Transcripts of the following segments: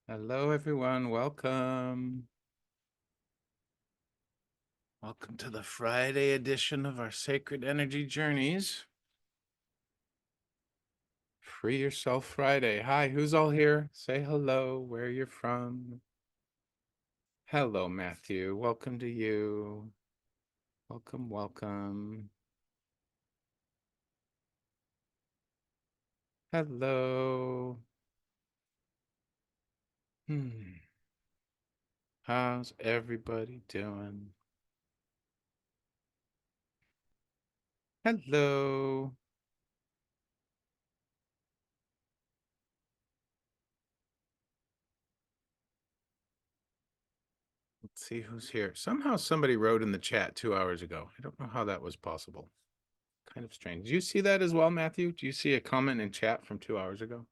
Hello, everyone. Welcome. Welcome to the Friday edition of our Sacred Energy Journeys. Free Yourself Friday. Hi, who's all here? Say hello, where you're from. Hello, Matthew. Welcome to you. Welcome, welcome. Hello. Hmm. How's everybody doing? Hello. Let's see who's here. Somehow somebody wrote in the chat 2 hours ago. I don't know how that was possible. Kind of strange. Do you see that as well, Matthew? Do you see a comment in chat from 2 hours ago?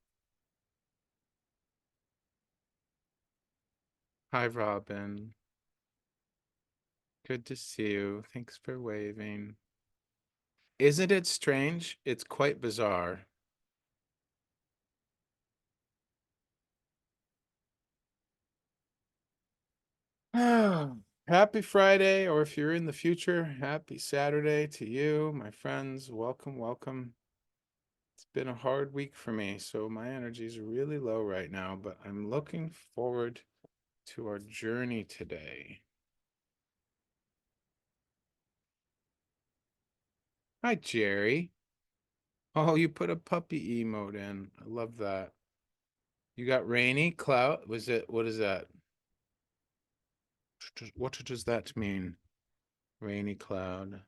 Hi, Robin. Good to see you. Thanks for waving. Isn't it strange? It's quite bizarre. Happy Friday, or if you're in the future, happy Saturday to you, my friends. Welcome, welcome. It's been a hard week for me, so my energy is really low right now, but I'm looking forward to our journey today. Hi, Jerry. Oh, you put a puppy emote in. I love that. You got rainy cloud. Was it, what is that? What does that mean? Rainy cloud.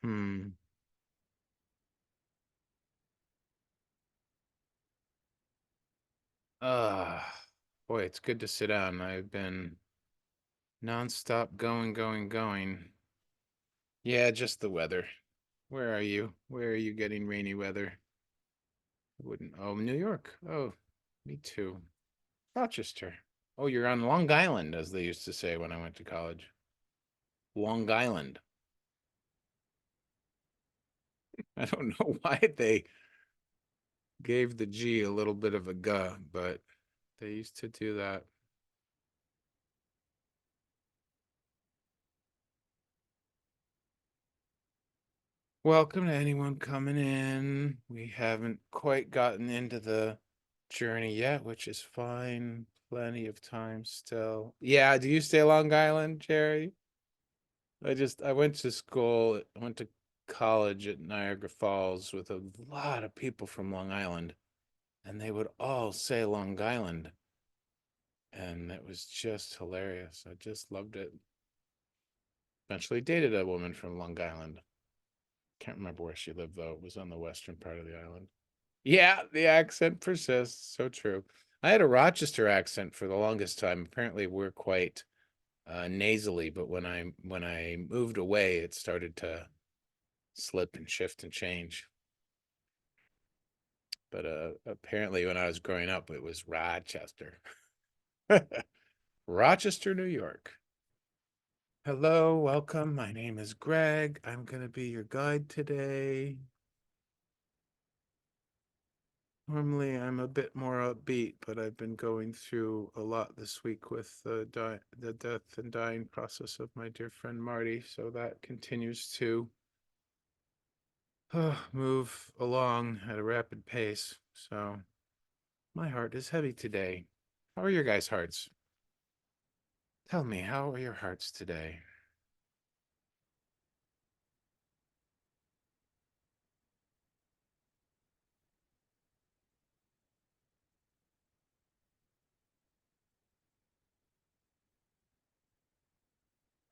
Hmm. Boy, it's good to sit down. I've been nonstop going, going, going. Yeah, just the weather. Where are you? Where are you getting rainy weather? I wouldn't. Oh, New York. Oh, me too. Rochester. Oh, you're on Long Island, as they used to say when I went to college. Long Island. I don't know why they gave the G a little bit of a guh, but they used to do that. Welcome to anyone coming in. We haven't quite gotten into the journey yet, which is fine. Plenty of time still. Yeah, do you stay Long Island, Jerry? I went to school, I went to college at Niagara Falls with a lot of people from Long Island, and they would all say Long Island, and it was just hilarious. I just loved it. Eventually dated a woman from Long Island. Can't remember where she lived though. It was on the western part of the island. Yeah, the accent persists. So true. I had a Rochester accent for the longest time. Apparently, we're quite nasally, but when I moved away, it started to slip and shift and change. But apparently, when I was growing up, it was Rochester, Rochester, New York. Hello, welcome. My name is Greg. I'm going to be your guide today. Normally, I'm a bit more upbeat, but I've been going through a lot this week with the death and dying process of my dear friend Marty, so that continues to move along at a rapid pace. So my heart is heavy today. How are your guys' hearts? Tell me, how are your hearts today?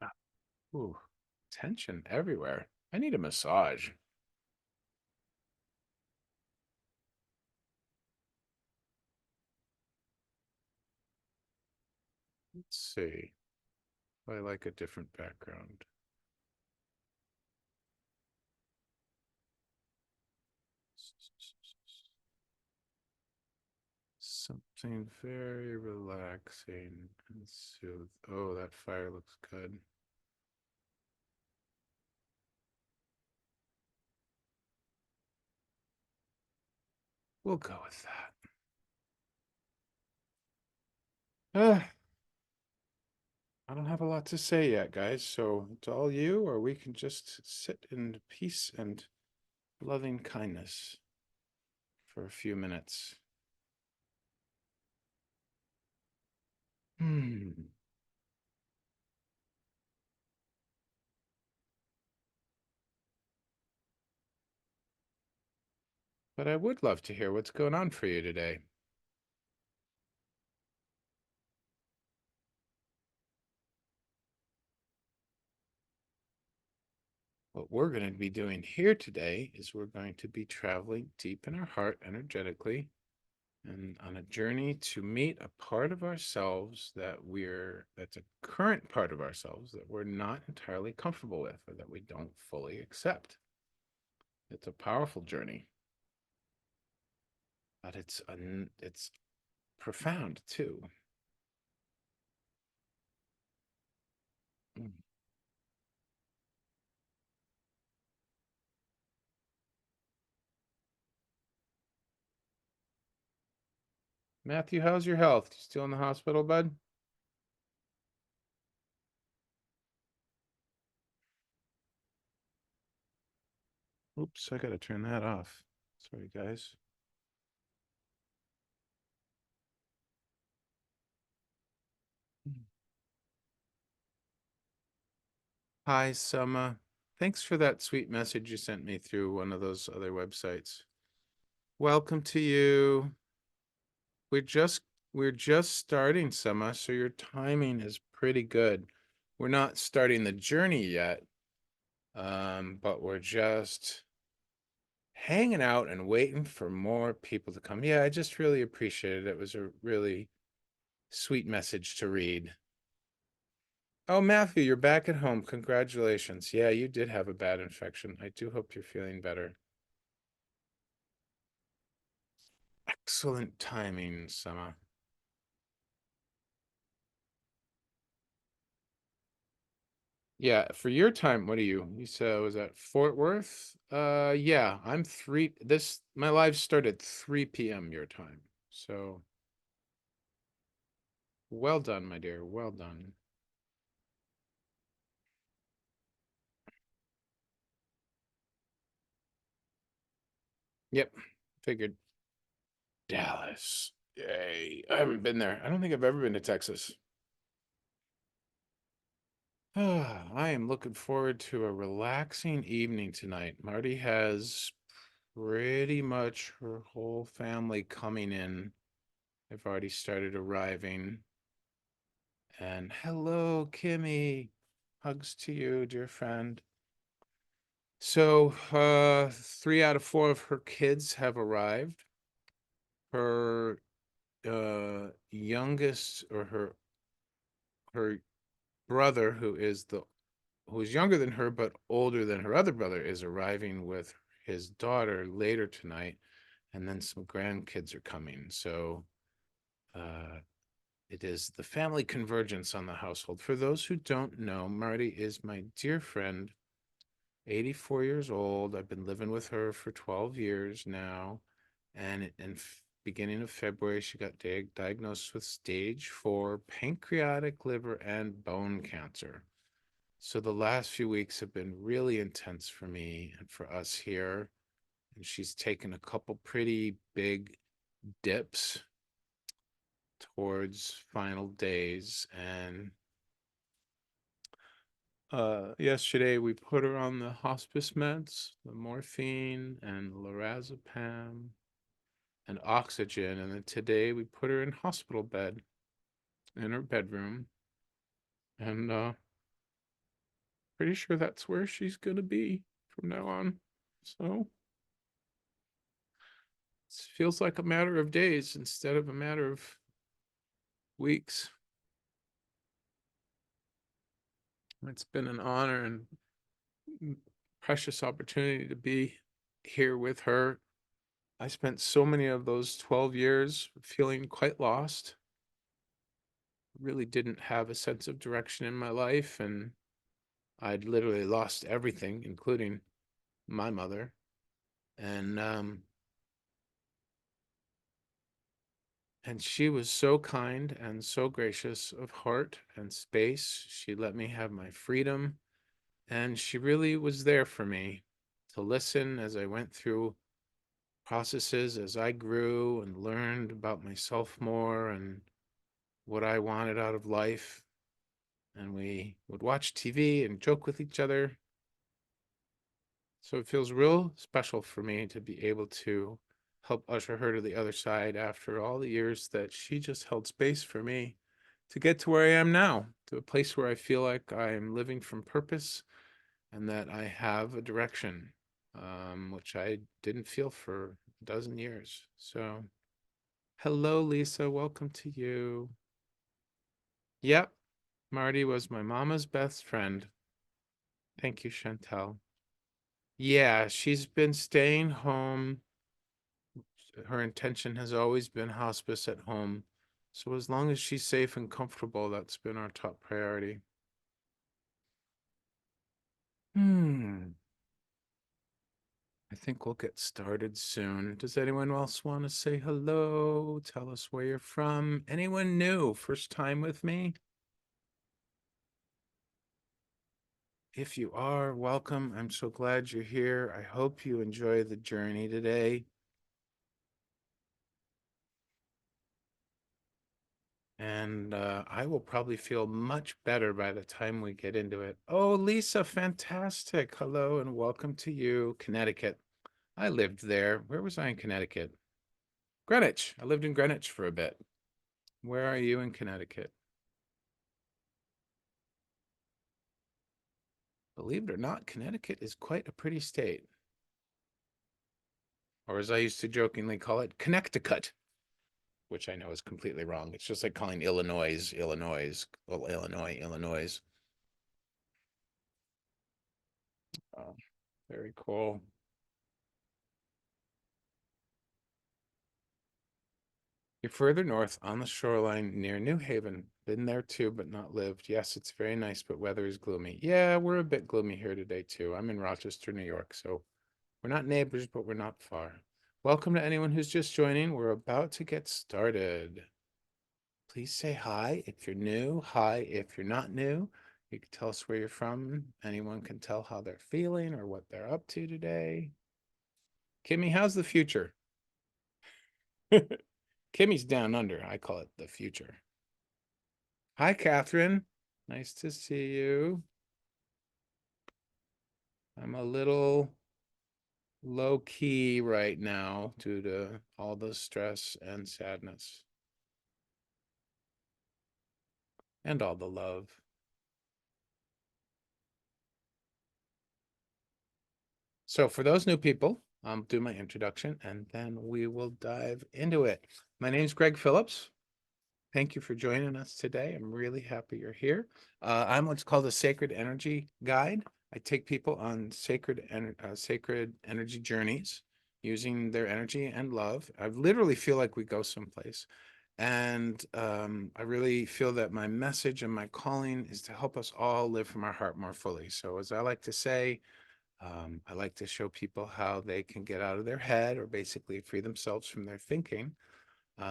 Ah, ooh, tension everywhere. I need a massage. Let's see. I like a different background. Something very relaxing and soothe. Oh, that fire looks good. We'll go with that. Uh, I don't have a lot to say yet, guys, so it's all you, or we can just sit in peace and loving kindness for a few minutes. Hmm. But I would love to hear what's going on for you today. What we're going to be doing here today is we're going to be traveling deep in our heart energetically and on a journey to meet a part of ourselves that's a current part of ourselves that we're not entirely comfortable with or that we don't fully accept. It's a powerful journey, but it's profound too. Mm. Matthew, how's your health? You still in the hospital, bud? Oops, I gotta turn that off. Sorry, guys. Hi, Summer. Thanks for that sweet message you sent me through one of those other websites. Welcome to you. We're just we're just starting, Summer, so your timing is pretty good. We're not starting the journey yet, but we're just hanging out and waiting for more people to come. Yeah, I just really appreciate it. It was a really sweet message to read. Oh, Matthew, you're back at home. Congratulations. Yeah, you did have a bad infection. I do hope you're feeling better. Excellent timing, Sama. Yeah, for your time, what are you? You said was that Fort Worth? Yeah, I'm three. This my live started 3 p.m. your time. So well done, my dear. Well done. Yep, figured. Dallas. Yay. I haven't been there. I don't think I've ever been to Texas. I am looking forward to a relaxing evening tonight. Marty has pretty much her whole family coming in. They've already started arriving. And hello, Kimmy. Hugs to you, dear friend. So, 3 out of 4 of her kids have arrived. Her youngest, or her brother, who's younger than her but older than her other brother, is arriving with his daughter later tonight, and then some grandkids are coming. So, uh, it is the family convergence on the household. For those who don't know, Marty is my dear friend, 84 years old. I've been living with her for 12 years now. And in beginning of February, she got diagnosed with stage 4 pancreatic, liver, and bone cancer. So the last few weeks have been really intense for me and for us here. And she's taken a couple pretty big dips towards final days. And yesterday we put her on the hospice meds, the morphine and lorazepam and oxygen. And then today we put her in hospital bed in her bedroom. And pretty sure that's where she's gonna be from now on. So it feels like a matter of days instead of a matter of weeks. It's been an honor and precious opportunity to be here with her. I spent so many of those 12 years feeling quite lost. Really didn't have a sense of direction in my life, and I'd literally lost everything, including my mother. And And she was so kind and so gracious of heart and space. She let me have my freedom, and she really was there for me to listen as I went through processes, as I grew and learned about myself more and what I wanted out of life. And we would watch TV and joke with each other. So it feels real special for me to be able to help usher her to the other side after all the years that she just held space for me to get to where I am now, to a place where I feel like I am living from purpose and that I have a direction, which I didn't feel for a dozen years. So, hello, Lisa. Welcome to you. Yep, Marty was my mama's best friend. Thank you, Chantel. Yeah, she's been staying home. Her intention has always been hospice at home. So as long as she's safe and comfortable, that's been our top priority. Hmm. I think we'll get started soon. Does anyone else want to say hello? Tell us where you're from. Anyone new? First time with me? If you are, welcome. I'm so glad you're here. I hope you enjoy the journey today. And I will probably feel much better by the time we get into it. Oh, Lisa, fantastic. Hello and welcome to you, Connecticut. I lived there. Where was I in Connecticut? Greenwich. I lived in Greenwich for a bit. Where are you in Connecticut? Believe it or not, Connecticut is quite a pretty state. Or as I used to jokingly call it, Connecticut, which I know is completely wrong. It's just like calling Illinois, Illinois, well, Illinois, Illinois. Oh, very cool. You're further north on the shoreline near New Haven. Been there too, but not lived. Yes, it's very nice, but weather is gloomy. Yeah, we're a bit gloomy here today too. I'm in Rochester, New York, so we're not neighbors, but we're not far. Welcome to anyone who's just joining. We're about to get started. Please say hi if you're new. Hi if you're not new. You can tell us where you're from. Anyone can tell how they're feeling or what they're up to today. Kimmy, how's the future? Kimmy's down under. I call it the future. Hi, Catherine. Nice to see you. I'm a little low key right now due to all the stress and sadness and all the love. So, for those new people, I'll do my introduction and then we will dive into it. My name is Greg Phillips. Thank you for joining us today. I'm really happy you're here. I'm what's called a sacred energy guide. I take people on sacred energy journeys using their energy and love. I literally feel like we go someplace. And I really feel that my message and my calling is to help us all live from our heart more fully. So, as I like to say, I like to show people how they can get out of their head or basically free themselves from their thinking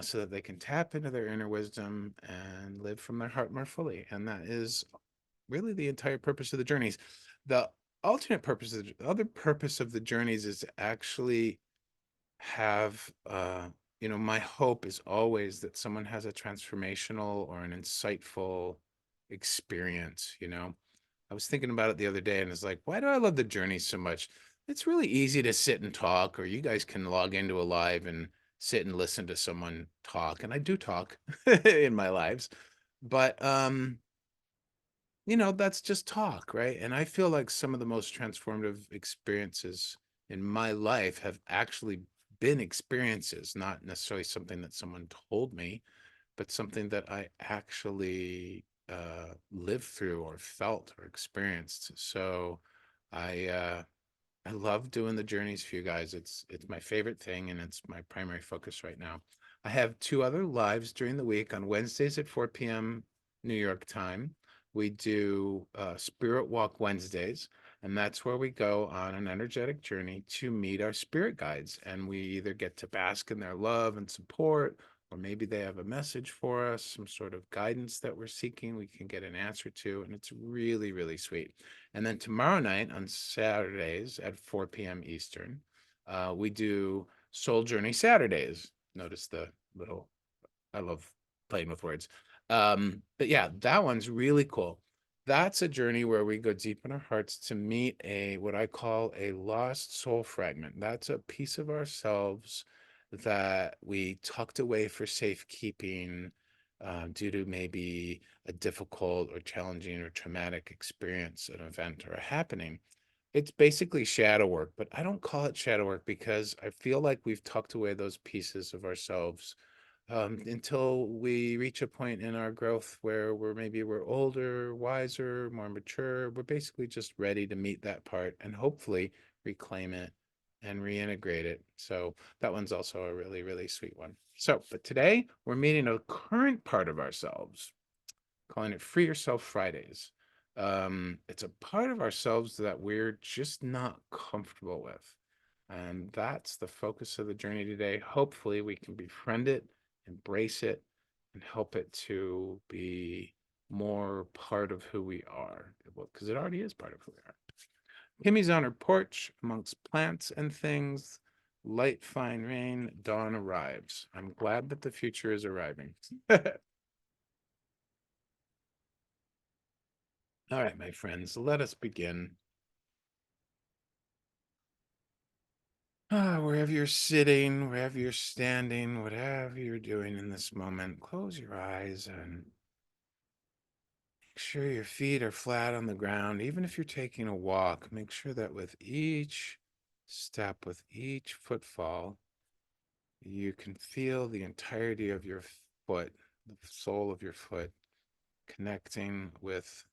so that they can tap into their inner wisdom and live from their heart more fully. And that is really the entire purpose of the journeys. The alternate purpose, the other purpose of the journeys is to actually have, my hope is always that someone has a transformational or an insightful experience. I was thinking about it the other day and it's like, why do I love the journey so much? It's really easy to sit and talk, or you guys can log into a live and sit and listen to someone talk. And I do talk in my lives, but that's just talk, right? And I feel like some of the most transformative experiences in my life have actually been experiences, not necessarily something that someone told me, but something that I actually lived through or felt or experienced. So I love doing the journeys for you guys. It's my favorite thing and it's my primary focus right now. I have two other lives during the week on Wednesdays at 4 p.m. New York time. We do Spirit Walk Wednesdays, and that's where we go on an energetic journey to meet our spirit guides. And we either get to bask in their love and support, or maybe they have a message for us, some sort of guidance that we're seeking, we can get an answer to, and it's really, really sweet. And then tomorrow night on Saturdays at 4 p.m. Eastern, we do Soul Journey Saturdays. Notice the little, I love playing with words. But yeah, that one's really cool. That's a journey where we go deep in our hearts to meet a what I call a lost soul fragment. That's a piece of ourselves that we tucked away for safekeeping due to maybe a difficult or challenging or traumatic experience, an event, or a happening. It's basically shadow work, but I don't call it shadow work because I feel like we've tucked away those pieces of ourselves until we reach a point in our growth where we're older, wiser, more mature. We're basically just ready to meet that part and hopefully reclaim it and reintegrate it. So that one's also a really, really sweet one. So, but today we're meeting a current part of ourselves, calling it Free Yourself Fridays. It's a part of ourselves that we're just not comfortable with. And that's the focus of the journey today. Hopefully, we can befriend it, embrace it, and help it to be more part of who we are. Well, because it already is part of who we are. Kimmy's on her porch amongst plants and things. Light, fine rain, dawn arrives. I'm glad that the future is arriving. All right, my friends, let us begin. Wherever you're sitting, wherever you're standing, whatever you're doing in this moment, close your eyes and make sure your feet are flat on the ground. Even if you're taking a walk, make sure that with each step, with each footfall, you can feel the entirety of your foot, the sole of your foot, connecting with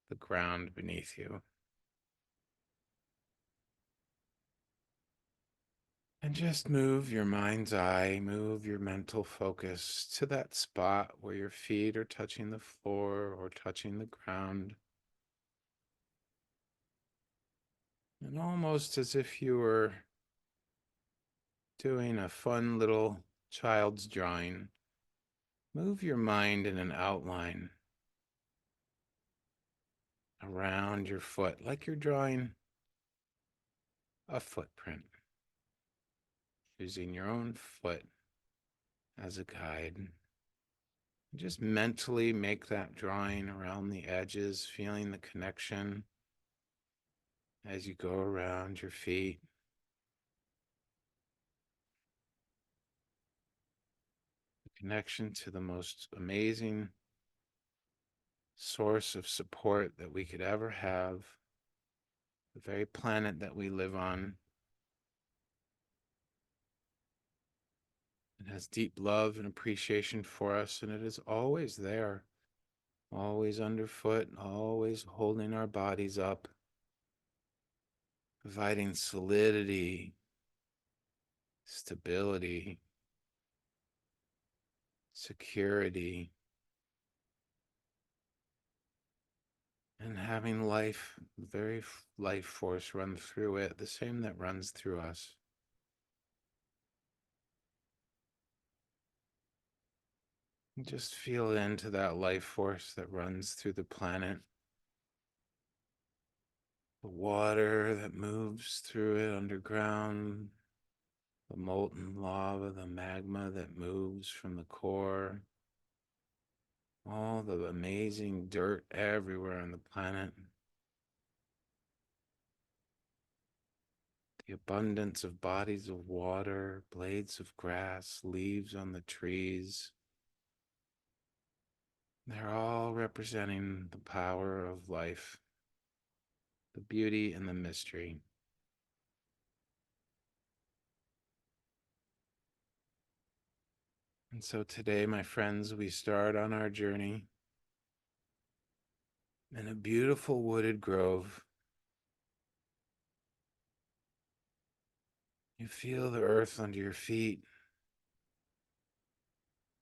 the ground beneath you. And just move your mind's eye, move your mental focus to that spot where your feet are touching the floor or touching the ground. And almost as if you were doing a fun little child's drawing, move your mind in an outline around your foot, like you're drawing a footprint, using your own foot as a guide. Just mentally make that drawing around the edges, feeling the connection as you go around your feet. The connection to the most amazing source of support that we could ever have, the very planet that we live on. It has deep love and appreciation for us, and it is always there, always underfoot, always holding our bodies up, providing solidity, stability, security, and having life, the very life force run through it, the same that runs through us. Just feel into that life force that runs through the planet. The water that moves through it underground, the molten lava, the magma that moves from the core, all the amazing dirt everywhere on the planet, the abundance of bodies of water, blades of grass, leaves on the trees. They're all representing the power of life, the beauty and the mystery. And so today, my friends, we start on our journey in a beautiful wooded grove. You feel the earth under your feet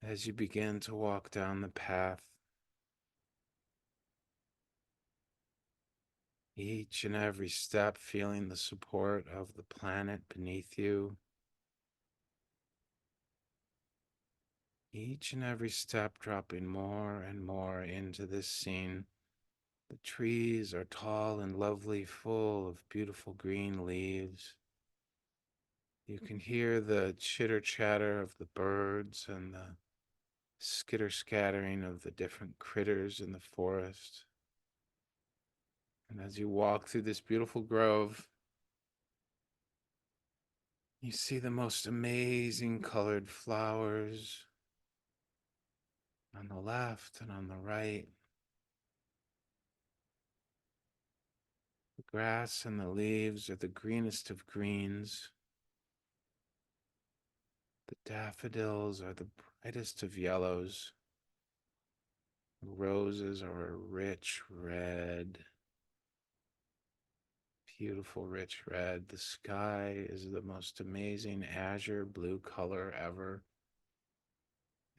as you begin to walk down the path. Each and every step feeling the support of the planet beneath you. Each and every step dropping more and more into this scene. The trees are tall and lovely, full of beautiful green leaves. You can hear the chitter chatter of the birds and the skitter scattering of the different critters in the forest. And as you walk through this beautiful grove, you see the most amazing colored flowers on the left and on the right. The grass and the leaves are the greenest of greens. The daffodils are the brightest of yellows. The roses are a rich red, beautiful rich red. The sky is the most amazing azure blue color ever.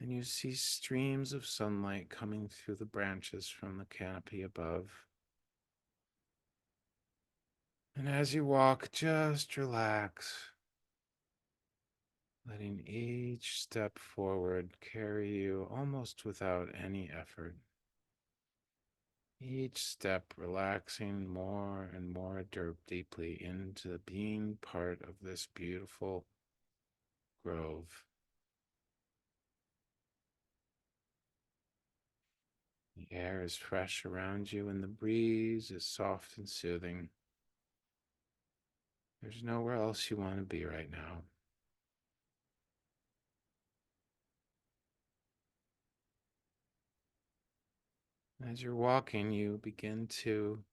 And you see streams of sunlight coming through the branches from the canopy above. And as you walk, just relax, letting each step forward carry you almost without any effort. Each step relaxing more and more deeply into being part of this beautiful grove. The air is fresh around you and the breeze is soft and soothing. There's nowhere else you want to be right now. As you're walking, you begin to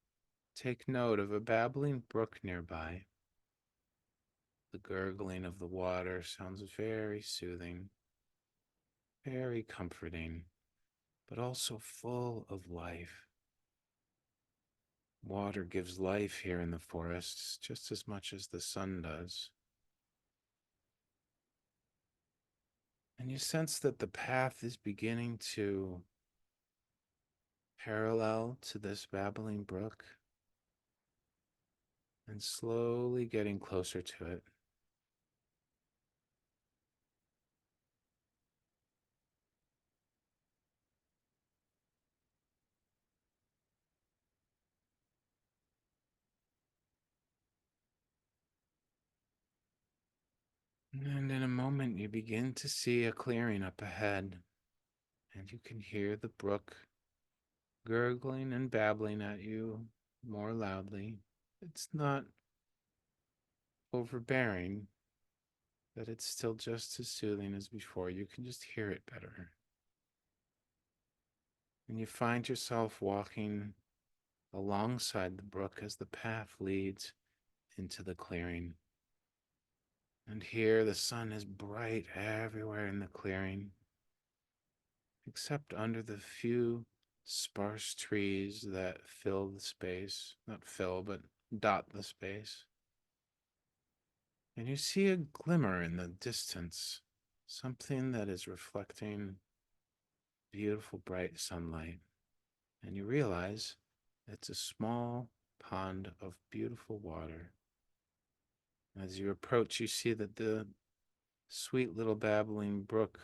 take note of a babbling brook nearby. The gurgling of the water sounds very soothing, very comforting, but also full of life. Water gives life here in the forests just as much as the sun does. And you sense that the path is beginning to parallel to this babbling brook and slowly getting closer to it. And in a moment, you begin to see a clearing up ahead, and you can hear the brook gurgling and babbling at you more loudly. It's not overbearing, but it's still just as soothing as before. You can just hear it better. And you find yourself walking alongside the brook as the path leads into the clearing. And here the sun is bright everywhere in the clearing, except under the few sparse trees that fill the space. Not fill, but dot the space. And you see a glimmer in the distance, something that is reflecting beautiful bright sunlight. And you realize it's a small pond of beautiful water. As you approach, you see that the sweet little babbling brook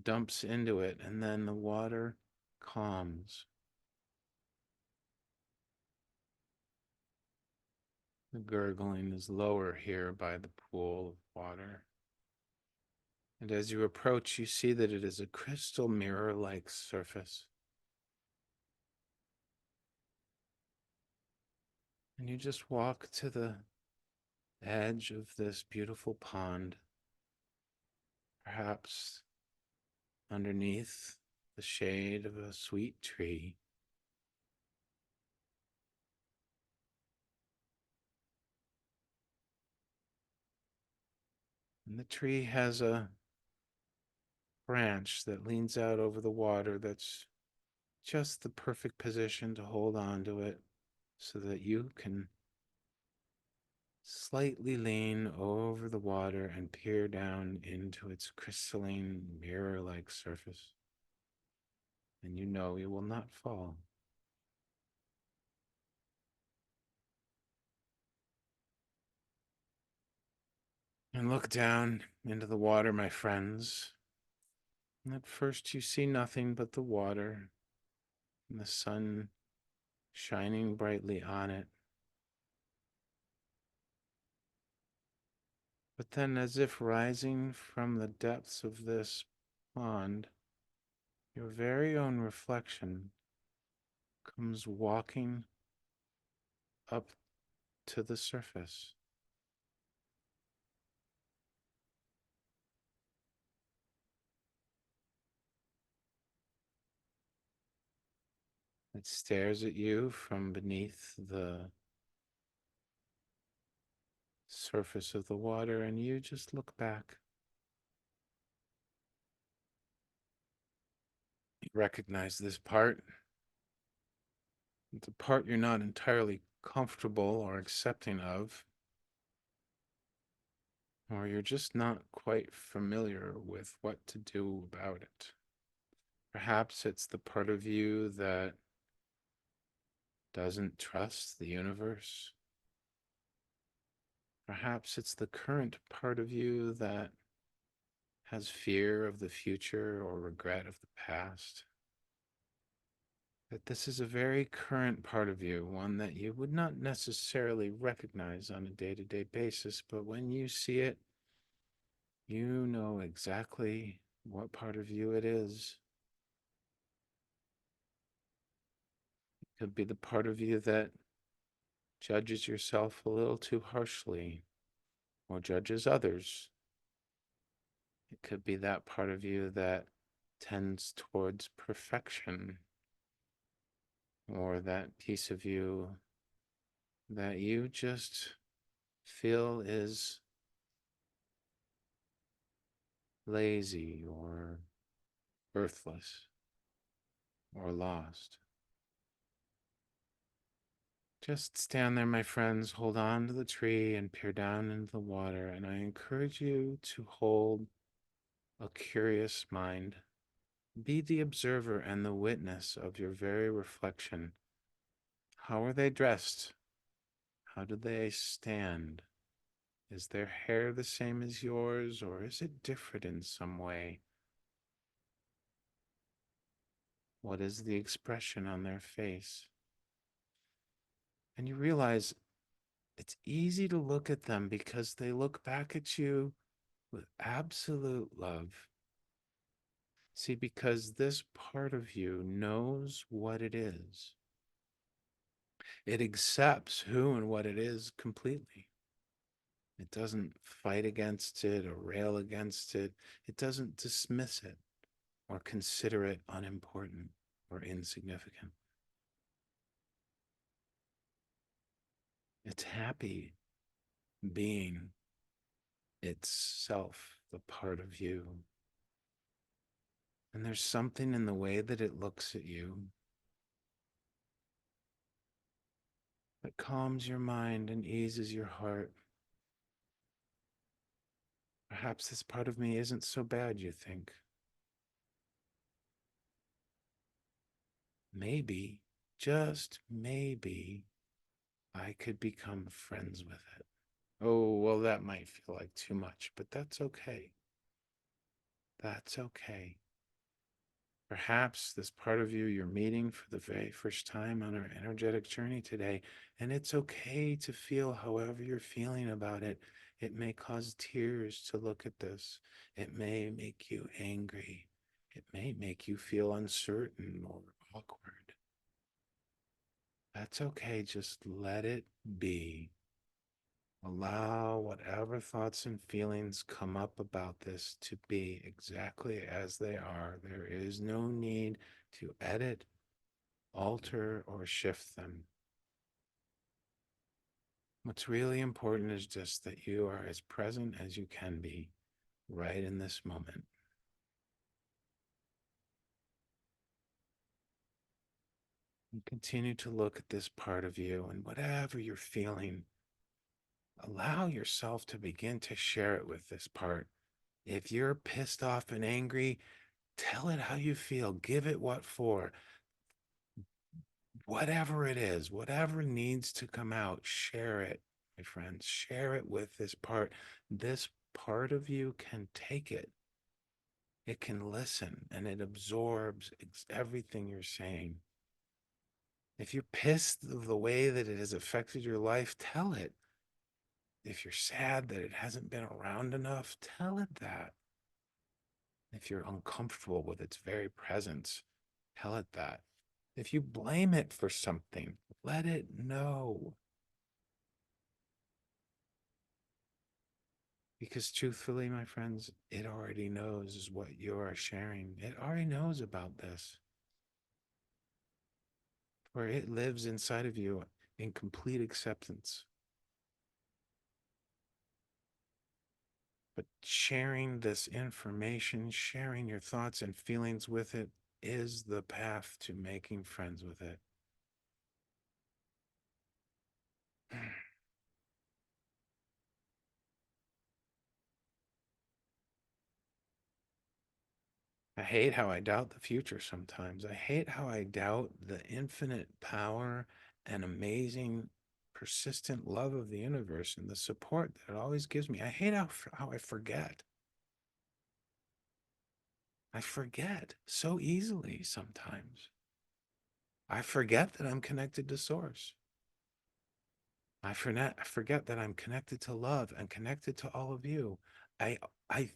dumps into it, and then the water calms. The gurgling is lower here by the pool of water. And as you approach, you see that it is a crystal mirror-like surface. And you just walk to the edge of this beautiful pond, perhaps underneath the shade of a sweet tree. And the tree has a branch that leans out over the water that's just the perfect position to hold on to it so that you can slightly lean over the water and peer down into its crystalline mirror-like surface. And you know you will not fall. And look down into the water, my friends. At first, you see nothing but the water and the sun shining brightly on it. But then, as if rising from the depths of this pond, your very own reflection comes walking up to the surface. It stares at you from beneath the surface of the water, and you just look back. You recognize this part. It's a part you're not entirely comfortable or accepting of, or you're just not quite familiar with what to do about it. Perhaps it's the part of you that doesn't trust the universe. Perhaps it's the current part of you that has fear of the future or regret of the past. That this is a very current part of you, one that you would not necessarily recognize on a day to day basis, but when you see it, you know exactly what part of you it is. It could be the part of you that judges yourself a little too harshly or judges others. It could be that part of you that tends towards perfection, or that piece of you that you just feel is lazy or earthless or lost. Just stand there, my friends, hold on to the tree and peer down into the water, and I encourage you to hold a curious mind. Be the observer and the witness of your very reflection. How are they dressed? How do they stand? Is their hair the same as yours, or is it different in some way? What is the expression on their face? And you realize it's easy to look at them because they look back at you with absolute love. See, because this part of you knows what it is, it accepts who and what it is completely. It doesn't fight against it or rail against it. It doesn't dismiss it or consider it unimportant or insignificant. It's happy being itself, the part of you. And there's something in the way that it looks at you that calms your mind and eases your heart. Perhaps this part of me isn't so bad, you think. Maybe, just maybe, I could become friends with it. Oh, well, that might feel like too much, but that's okay. That's okay. Perhaps this part of you you're meeting for the very first time on our energetic journey today, and it's okay to feel however you're feeling about it. It may cause tears to look at this. It may make you angry. It may make you feel uncertain or awkward. That's okay. Just let it be. Allow whatever thoughts and feelings come up about this to be exactly as they are. There is no need to edit, alter, or shift them. What's really important is just that you are as present as you can be right in this moment. And continue to look at this part of you, and whatever you're feeling, allow yourself to begin to share it with this part. If you're pissed off and angry, tell it how you feel. Give it what for. Whatever it is, whatever needs to come out, share it, my friends. Share it with this part. This part of you can take it. It can listen and it absorbs everything you're saying. If you're pissed of the way that it has affected your life, tell it. If you're sad that it hasn't been around enough, tell it that. If you're uncomfortable with its very presence, tell it that. If you blame it for something, let it know. Because truthfully, my friends, it already knows what you are sharing. It already knows about this, for it lives inside of you in complete acceptance. But sharing this information, sharing your thoughts and feelings with it is the path to making friends with it. I hate how I doubt the future sometimes. I hate how I doubt the infinite power and amazing, persistent love of the universe and the support that it always gives me. I hate how I forget. I forget so easily sometimes. I forget that I'm connected to Source. I forget that I'm connected to love and connected to all of you. I I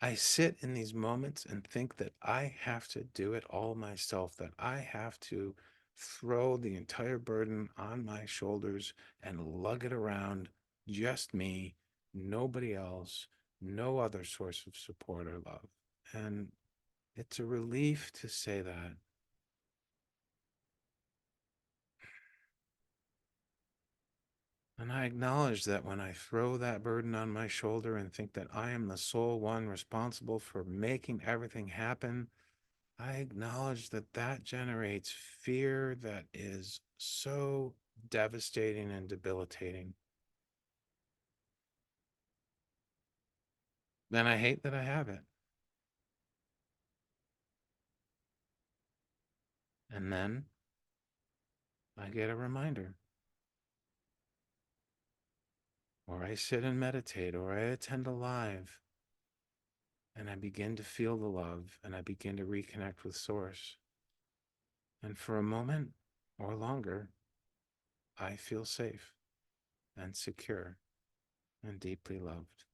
I sit in these moments and think that I have to do it all myself, that I have to throw the entire burden on my shoulders and lug it around, just me, nobody else, no other source of support or love. And it's a relief to say that. And I acknowledge that when I throw that burden on my shoulder and think that I am the sole one responsible for making everything happen, I acknowledge that that generates fear that is so devastating and debilitating. Then I hate that I have it. And then I get a reminder, or I sit and meditate, or I attend a live, and I begin to feel the love, and I begin to reconnect with Source. And for a moment or longer, I feel safe and secure and deeply loved.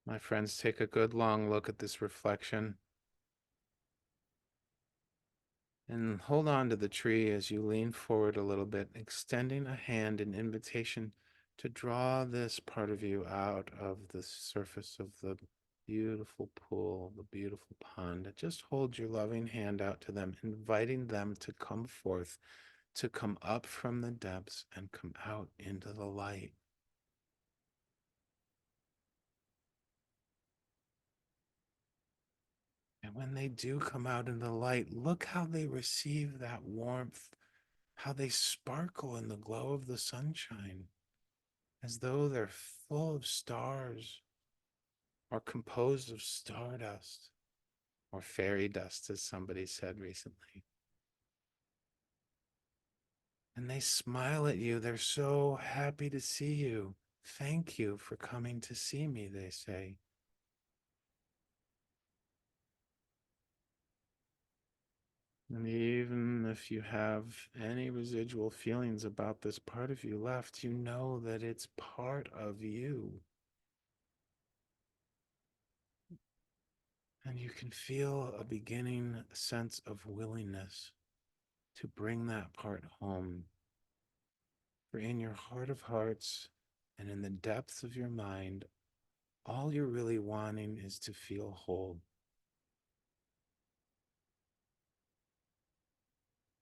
My friends, take a good long look at this reflection and hold on to the tree as you lean forward a little bit, extending a hand in invitation to draw this part of you out of the surface of the beautiful pool, the beautiful pond. Just hold your loving hand out to them, inviting them to come forth, to come up from the depths and come out into the light. And when they do come out in the light, look how they receive that warmth, how they sparkle in the glow of the sunshine, as though they're full of stars or composed of stardust or fairy dust, as somebody said recently. And they smile at you. They're so happy to see you. Thank you for coming to see me, they say. And even if you have any residual feelings about this part of you left, you know that it's part of you. And you can feel a beginning sense of willingness to bring that part home. For in your heart of hearts and in the depths of your mind, all you're really wanting is to feel whole.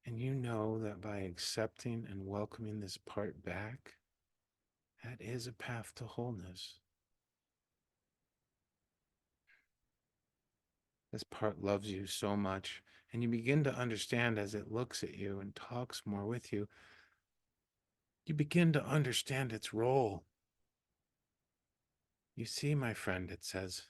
And you know that by accepting and welcoming this part back, that is a path to wholeness. This part loves you so much, and you begin to understand as it looks at you and talks more with you, you begin to understand its role. You see, my friend, it says,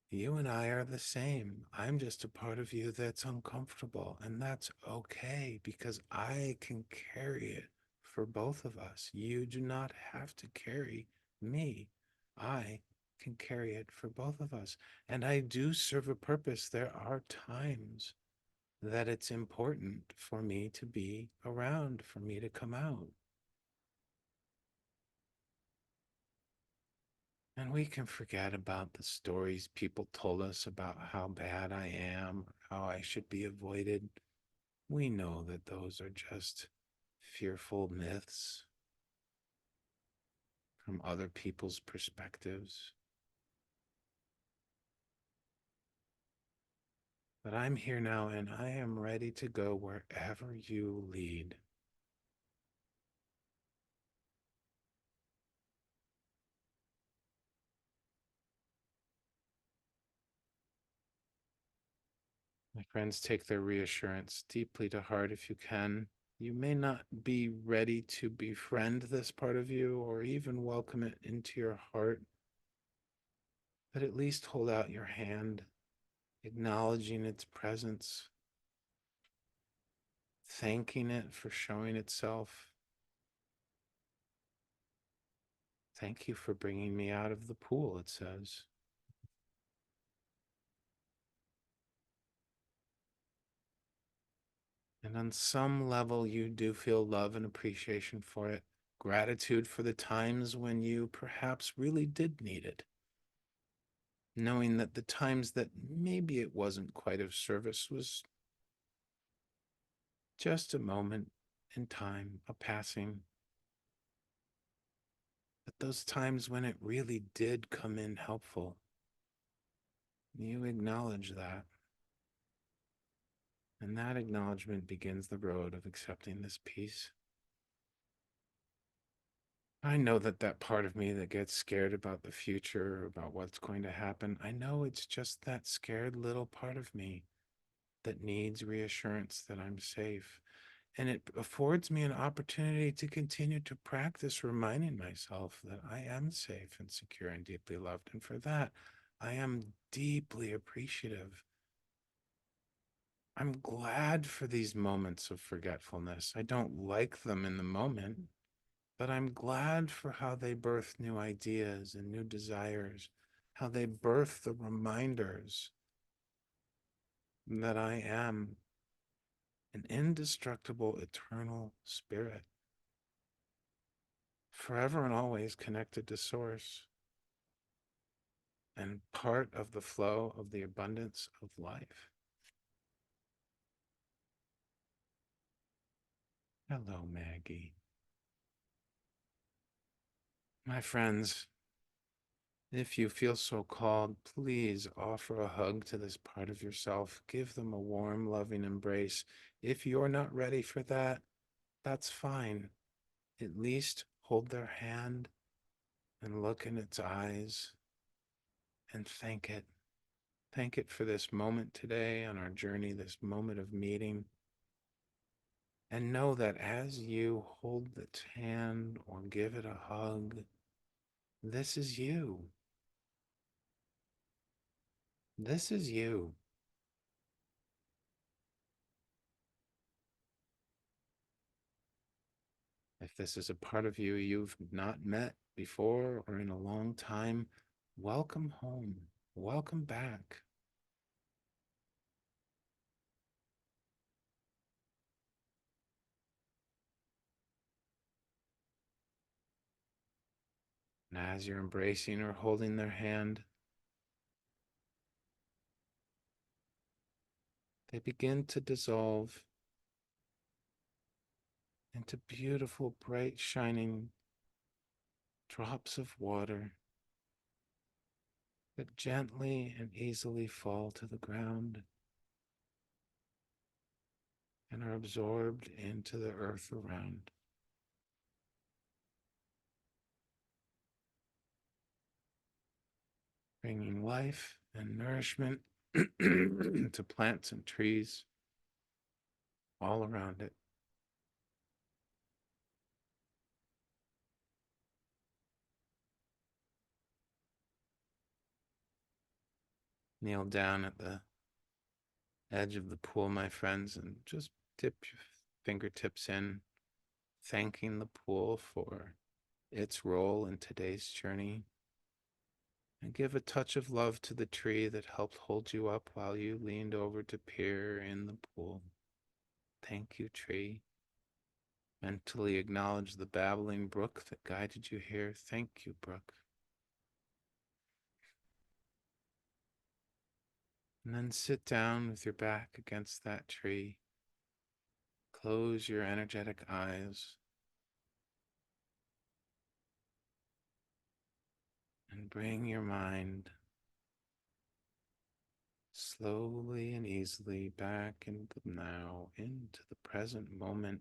You and I are the same. I'm just a part of you that's uncomfortable, and that's okay because I can carry it for both of us. You do not have to carry me. I can carry it for both of us. And I do serve a purpose. There are times that it's important for me to be around, for me to come out. And we can forget about the stories people told us about how bad I am, how I should be avoided. We know that those are just fearful myths from other people's perspectives. But I'm here now and I am ready to go wherever you lead. My friends, take their reassurance deeply to heart if you can. You may not be ready to befriend this part of you or even welcome it into your heart, but at least hold out your hand, acknowledging its presence, thanking it for showing itself. Thank you for bringing me out of the pool, it says. And on some level, you do feel love and appreciation for it, gratitude for the times when you perhaps really did need it, knowing that the times that maybe it wasn't quite of service was just a moment in time, a passing. But those times when it really did come in helpful, you acknowledge that. And that acknowledgement begins the road of accepting this peace. I know that that part of me that gets scared about the future, about what's going to happen, I know it's just that scared little part of me that needs reassurance that I'm safe. And it affords me an opportunity to continue to practice reminding myself that I am safe and secure and deeply loved. And for that, I am deeply appreciative. I'm glad for these moments of forgetfulness. I don't like them in the moment, but I'm glad for how they birth new ideas and new desires, how they birth the reminders that I am an indestructible, eternal spirit, forever and always connected to Source and part of the flow of the abundance of life. Hello, Maggie. My friends, if you feel so called, please offer a hug to this part of yourself. Give them a warm, loving embrace. If you're not ready for that, that's fine. At least hold their hand and look in its eyes and thank it. Thank it for this moment today on our journey, this moment of meeting. And know that as you hold its hand or give it a hug, this is you. This is you. If this is a part of you you've not met before or in a long time, welcome home. Welcome back. And as you're embracing or holding their hand, they begin to dissolve into beautiful, bright, shining drops of water that gently and easily fall to the ground and are absorbed into the earth around, bringing life and nourishment to plants and trees all around it. Kneel down at the edge of the pool, my friends, and just dip your fingertips in, thanking the pool for its role in today's journey. And give a touch of love to the tree that helped hold you up while you leaned over to peer in the pool. Thank you, tree. Mentally acknowledge the babbling brook that guided you here. Thank you, brook. And then sit down with your back against that tree. Close your energetic eyes and bring your mind slowly and easily back into the now, into the present moment.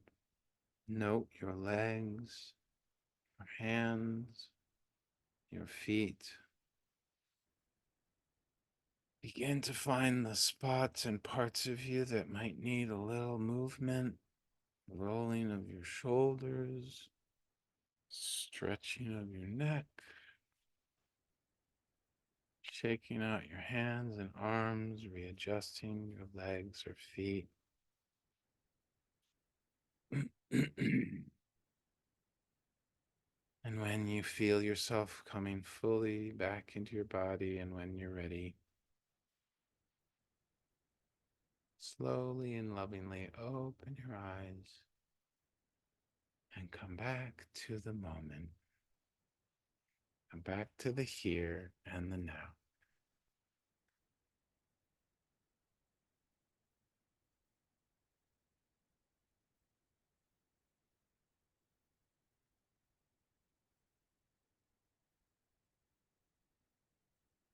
Note your legs, your hands, your feet. Begin to find the spots and parts of you that might need a little movement, rolling of your shoulders, stretching of your neck, shaking out your hands and arms, readjusting your legs or feet. And when you feel yourself coming fully back into your body, and when you're ready, slowly and lovingly open your eyes and come back to the moment. Come back to the here and the now.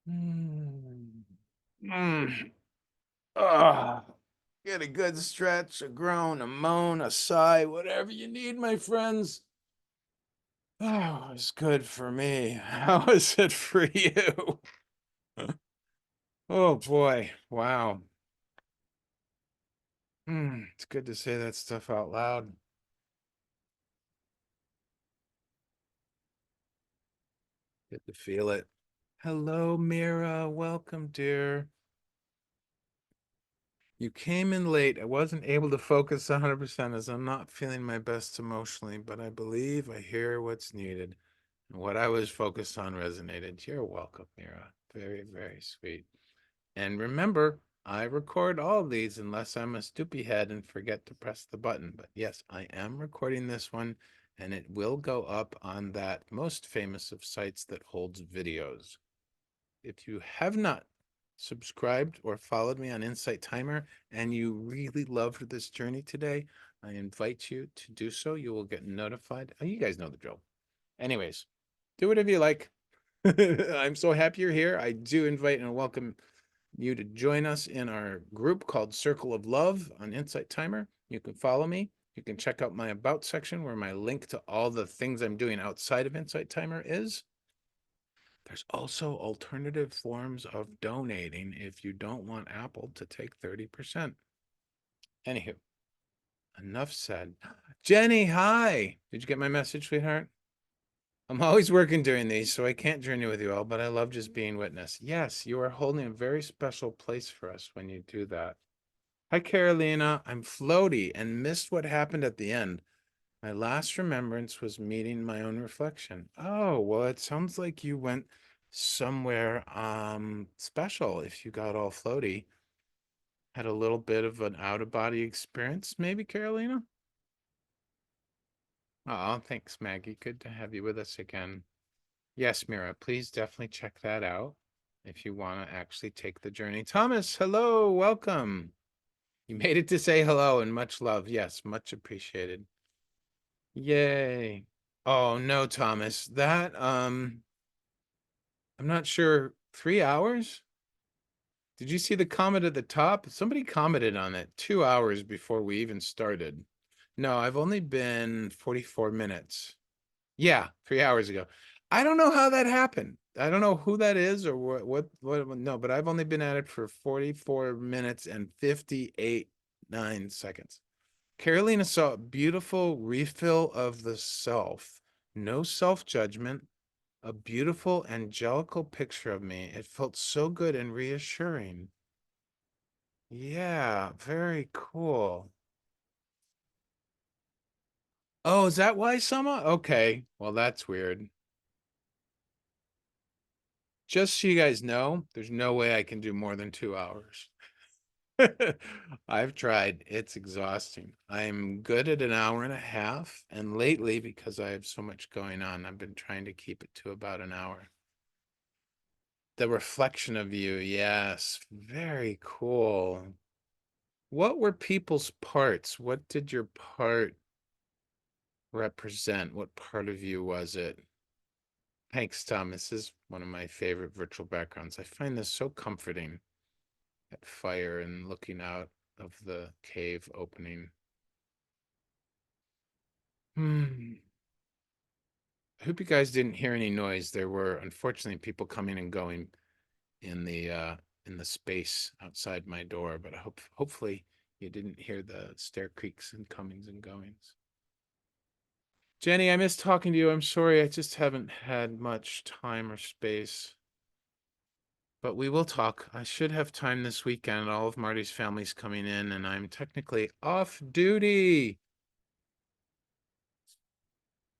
Mm. Mm. Ah. Get a good stretch, a groan, a moan, a sigh, whatever you need, my friends. Oh, it's good for me. How is it for you? Oh boy. Wow. It's good to say that stuff out loud. Good to feel it. Hello, Mira. Welcome, dear. You came in late. I wasn't able to focus 100% as I'm not feeling my best emotionally, but I believe I hear what's needed. And what I was focused on resonated. You're welcome, Mira. Very, very sweet. And remember, I record all of these unless I'm a stoopy head and forget to press the button. But yes, I am recording this one, and it will go up on that most famous of sites that holds videos. If you have not subscribed or followed me on Insight Timer and you really loved this journey today, I invite you to do so. You will get notified. Oh, you guys know the drill. Anyways, do whatever you like. I'm so happy you're here. I do invite and welcome you to join us in our group called Circle of Love on Insight Timer. You can follow me. You can check out my About section where my link to all the things I'm doing outside of Insight Timer is. There's also alternative forms of donating if you don't want Apple to take 30%. Anywho, enough said. Jenny, hi. Did you get my message, sweetheart? I'm always working during these, so I can't journey with you all, but I love just being witness. Yes, you are holding a very special place for us when you do that. Hi, Carolina. I'm floaty and missed what happened at the end. My last remembrance was meeting my own reflection. Oh, well, it sounds like you went somewhere special if you got all floaty. Had a little bit of an out-of-body experience, maybe, Carolina? Oh, thanks, Maggie. Good to have you with us again. Yes, Mira, please definitely check that out if you want to actually take the journey. Thomas, hello, welcome. You made it to say hello and much love. Yes, much appreciated. Yay. Oh no, Thomas. That I'm not sure. 3 hours? Did you see the comment at the top? Somebody commented on it 2 hours before we even started. No, I've only been 44 minutes. Yeah, 3 hours ago. I don't know how that happened. I don't know who that is or what, no, but I've only been at it for 44 minutes and 58.9 seconds. Carolina saw a beautiful refill of the self. No self-judgment, a beautiful angelical picture of me. It felt so good and reassuring. Yeah, very cool. Oh, is that why, Summer? Okay. Well, that's weird. Just so you guys know, there's no way I can do more than 2 hours. I've tried. It's exhausting. I'm good at an hour and a half, and lately, because I have so much going on, I've been trying to keep it to about an hour. The reflection of you, yes, very cool. What were people's parts? What did your part represent? What part of you was it? Thanks, Tom. This is one of my favorite virtual backgrounds. I find this so comforting at fire and looking out of the cave opening. Hmm. I hope you guys didn't hear any noise. There were unfortunately people coming and going in the space outside my door, but I hopefully you didn't hear the stair creaks and comings and goings. Jenny, I miss talking to you. I'm sorry, I just haven't had much time or space. But we will talk. I should have time this weekend. All of Marty's family's coming in, and I'm technically off duty.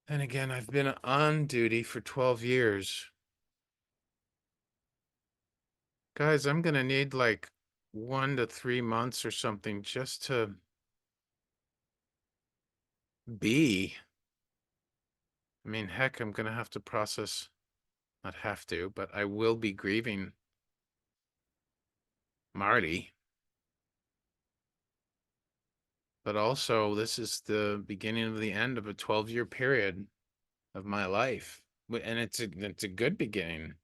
And again, I've been on duty for 12 years. Guys, I'm gonna need like 1 to 3 months or something just to be. I mean, heck, I'm gonna have to process, not have to, but I will be grieving Marty. But also, this is the beginning of the end of a 12-year period of my life. And it's a good beginning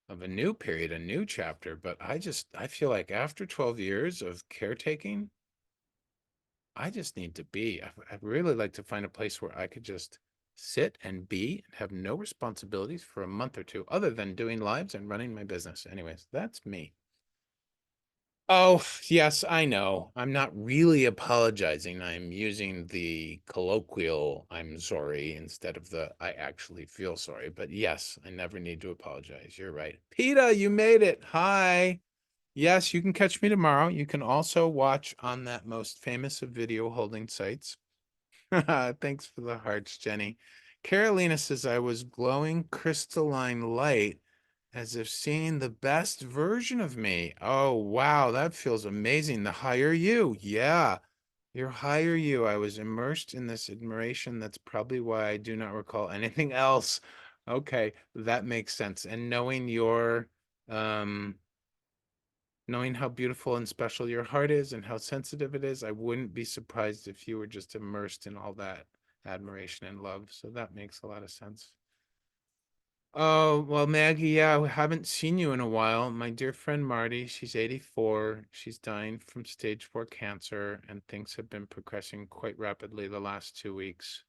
of a new period, a new chapter. But I feel like after 12 years of caretaking, I just need to be. I'd really like to find a place where I could just sit and be and have no responsibilities for a month or two, other than doing lives and running my business. Anyways, that's me. Oh, yes, I know. I'm not really apologizing. I'm using the colloquial I'm sorry instead of the I actually feel sorry. But yes, I never need to apologize. You're right. PETA, you made it. Hi. Yes, you can catch me tomorrow. You can also watch on that most famous of video holding sites. Thanks for the hearts, Jenny. Carolina says I was glowing crystalline light as if seeing the best version of me. Oh, wow, that feels amazing. The higher you. Yeah, your higher you. I was immersed in this admiration. That's probably why I do not recall anything else. Okay, that makes sense. And um knowing how beautiful and special your heart is and how sensitive it is, I wouldn't be surprised if you were just immersed in all that admiration and love. So that makes a lot of sense. Oh, well, Maggie, yeah, we haven't seen you in a while. My dear friend Marty, she's 84. She's dying from stage 4 cancer, and things have been progressing quite rapidly the last 2 weeks.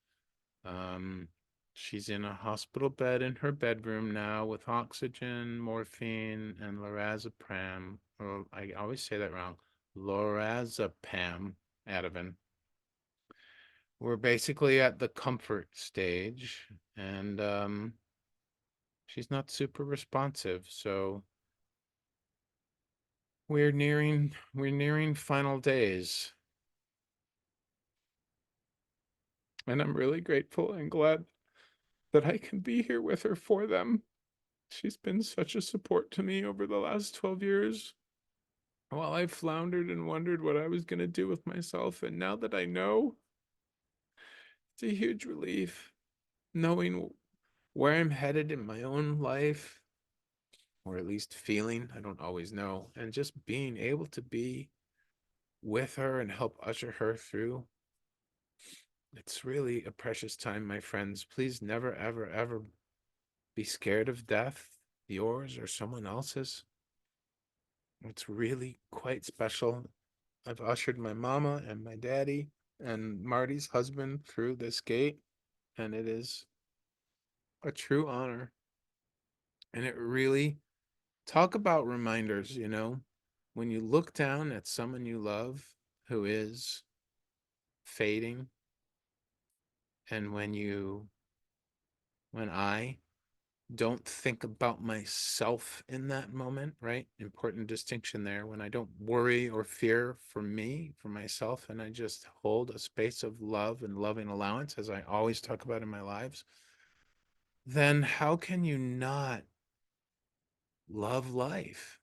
Um, she's in a hospital bed in her bedroom now with oxygen, morphine, and lorazepam. Or I always say that wrong. Lorazepam, Ativan. We're basically at the comfort stage, and she's not super responsive, so we're nearing final days. And I'm really grateful and glad that I can be here with her for them. She's been such a support to me over the last 12 years. While I floundered and wondered what I was going to do with myself, and now that I know, it's a huge relief knowing where I'm headed in my own life, or at least feeling, I don't always know, and just being able to be with her and help usher her through. It's really a precious time, my friends. Please never, ever, ever be scared of death, yours or someone else's. It's really quite special. I've ushered my mama and my daddy and Marty's husband through this gate, and it is a true honor. And it really, talk about reminders, when you look down at someone you love who is fading, and when I don't think about myself in that moment, right? Important distinction there. When I don't worry or fear for me, for myself, and I just hold a space of love and loving allowance, as I always talk about in my lives, then how can you not love life?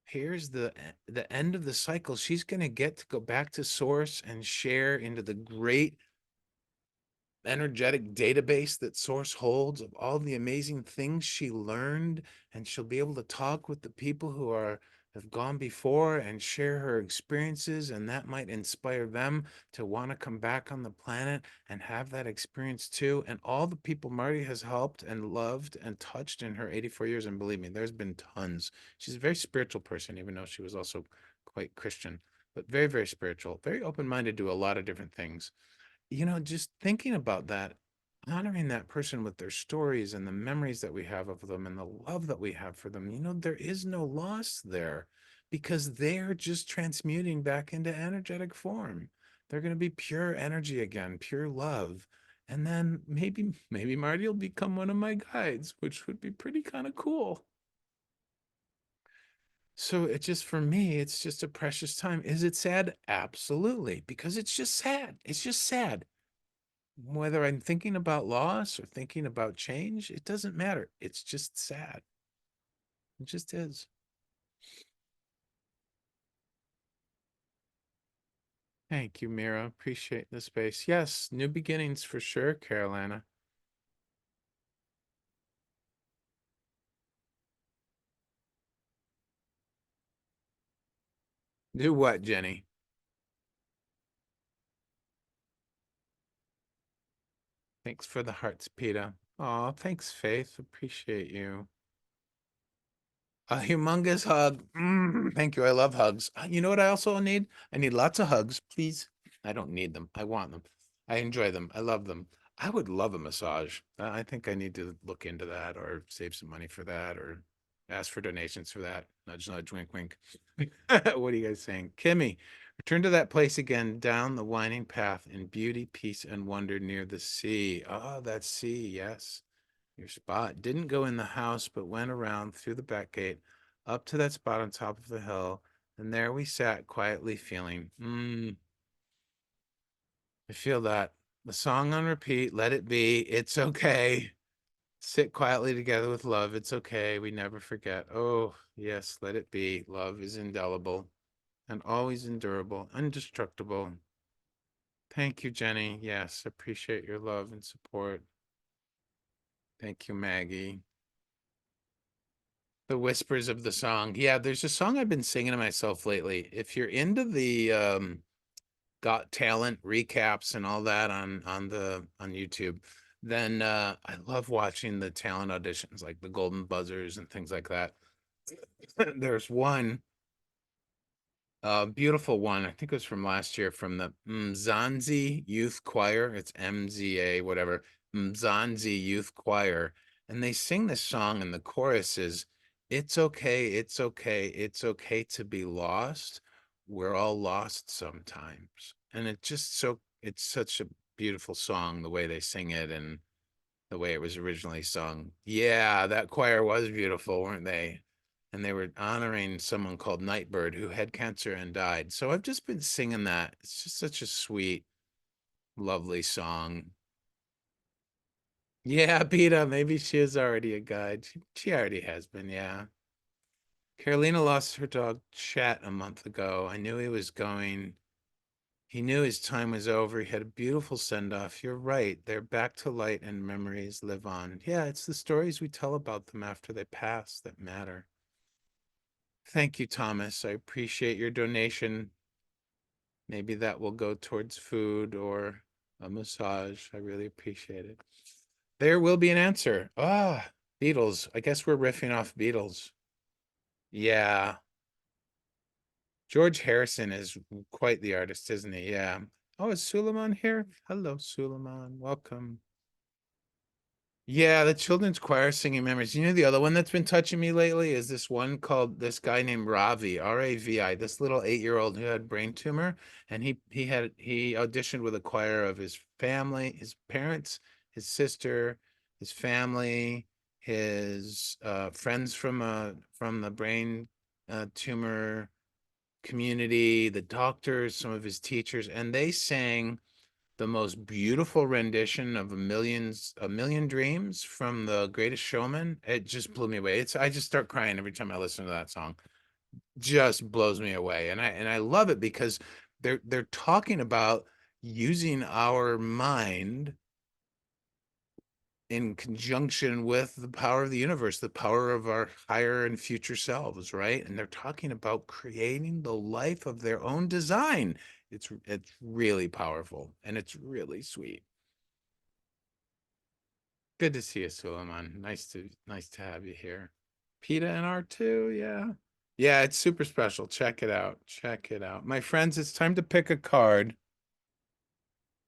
Here's the end of the cycle. She's going to get to go back to source and share into the great energetic database that source holds of all the amazing things she learned, and she'll be able to talk with the people who are have gone before and share her experiences, and that might inspire them to want to come back on the planet and have that experience too. And all the people Marty has helped and loved and touched in her 84 years, and believe me, there's been tons. She's a very spiritual person, even though she was also quite Christian, but very, very spiritual, very open-minded to a lot of different things. Just thinking about that, honoring that person with their stories and the memories that we have of them and the love that we have for them, there is no loss there because they're just transmuting back into energetic form. They're going to be pure energy again, pure love. And then maybe Marty will become one of my guides, which would be pretty kind of cool. So it just for me, it's just a precious time. Is it sad? Absolutely, because it's just sad. It's just sad. Whether I'm thinking about loss or thinking about change, it doesn't matter. It's just sad. It just is. Thank you, Mira. Appreciate the space. Yes, new beginnings for sure, Carolina. Do what, Jenny? Thanks for the hearts, Peter. Oh, thanks, Faith. Appreciate you. A humongous hug. Thank you. I love hugs. You know what I also need? I need lots of hugs, please. I don't need them. I want them. I enjoy them. I love them. I would love a massage. I think I need to look into that or save some money for that or ask for donations for that. Nudge, nudge, wink, wink. What are you guys saying? Kimmy, return to that place again, down the winding path in beauty, peace, and wonder near the sea. Ah, that sea, yes. Your spot. Didn't go in the house, but went around through the back gate, up to that spot on top of the hill, and there we sat quietly feeling. I feel that. The song on repeat, let it be. It's okay. Sit quietly together with love. It's okay. We never forget. Oh, yes, let it be. Love is indelible and always endurable, indestructible. Thank you, Jenny. Yes, appreciate your love and support. Thank you, Maggie. The whispers of the song. Yeah, there's a song I've been singing to myself lately. If you're into the Got Talent recaps and all that on YouTube, then I love watching the talent auditions, like the Golden Buzzers and things like that. There's one beautiful one. I think it was from last year from the Mzansi Youth Choir. It's MZA, whatever. Mzansi Youth Choir. And they sing this song, and the chorus is, "It's okay, it's okay, it's okay to be lost. We're all lost sometimes." And it's such a beautiful song, the way they sing it and the way it was originally sung. Yeah, that choir was beautiful, weren't they? And they were honoring someone called Nightbird who had cancer and died. So I've just been singing that. It's just such a sweet, lovely song. Yeah, Peta, maybe she is already a guide. She already has been, yeah. Carolina lost her dog Chat a month ago. I knew he was going. He knew his time was over. He had a beautiful send off. You're right. They're back to light and memories live on. Yeah, it's the stories we tell about them after they pass that matter. Thank you, Thomas. I appreciate your donation. Maybe that will go towards food or a massage. I really appreciate it. There will be an answer. Ah, Beatles. I guess we're riffing off Beatles. Yeah. George Harrison is quite the artist, isn't he? Yeah. Oh, is Suleiman here? Hello, Suleiman. Welcome. Yeah, the children's choir singing memories. The other one that's been touching me lately is this one called this guy named Ravi, Ravi, this little 8-year-old who had brain tumor, and he auditioned with a choir of his family, his parents, his sister, his family, his friends from the brain tumor community, the doctors, some of his teachers, and they sang the most beautiful rendition of a million dreams from The Greatest Showman. It just blew me away. It's I just start crying every time I listen to that song. Just blows me away. And I love it because they're talking about using our mind in conjunction with the power of the universe, the power of our higher and future selves, right? And they're talking about creating the life of their own design. It's really powerful and it's really sweet. Good to see you, Suleiman. Nice to have you here. PETA and R2, yeah. Yeah, it's super special. Check it out. Check it out. My friends, it's time to pick a card.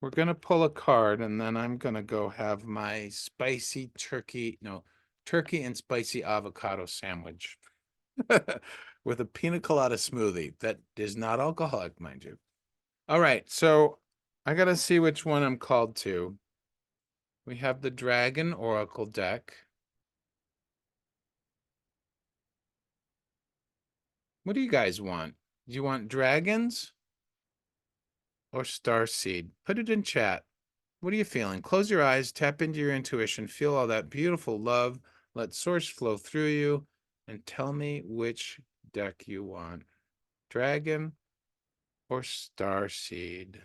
We're gonna pull a card and then I'm gonna go have my spicy turkey, no, turkey and spicy avocado sandwich with a pina colada smoothie that is not alcoholic, mind you. All right, so I gotta see which one I'm called to. We have the Dragon Oracle deck. What do you guys want? Do you want dragons or starseed? Put it in chat. What are you feeling? Close your eyes, tap into your intuition, feel all that beautiful love. Let source flow through you and tell me which deck you want. Dragon or starseed?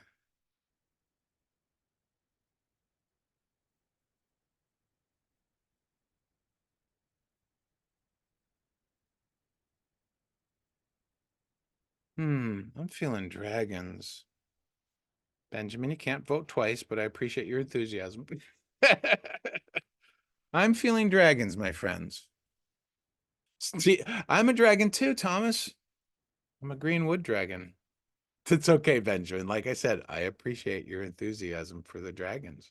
I'm feeling dragons. Benjamin, you can't vote twice, but I appreciate your enthusiasm. I'm feeling dragons, my friends. See, I'm a dragon too, Thomas. I'm a green wood dragon. It's okay, Benjamin. Like I said, I appreciate your enthusiasm for the dragons.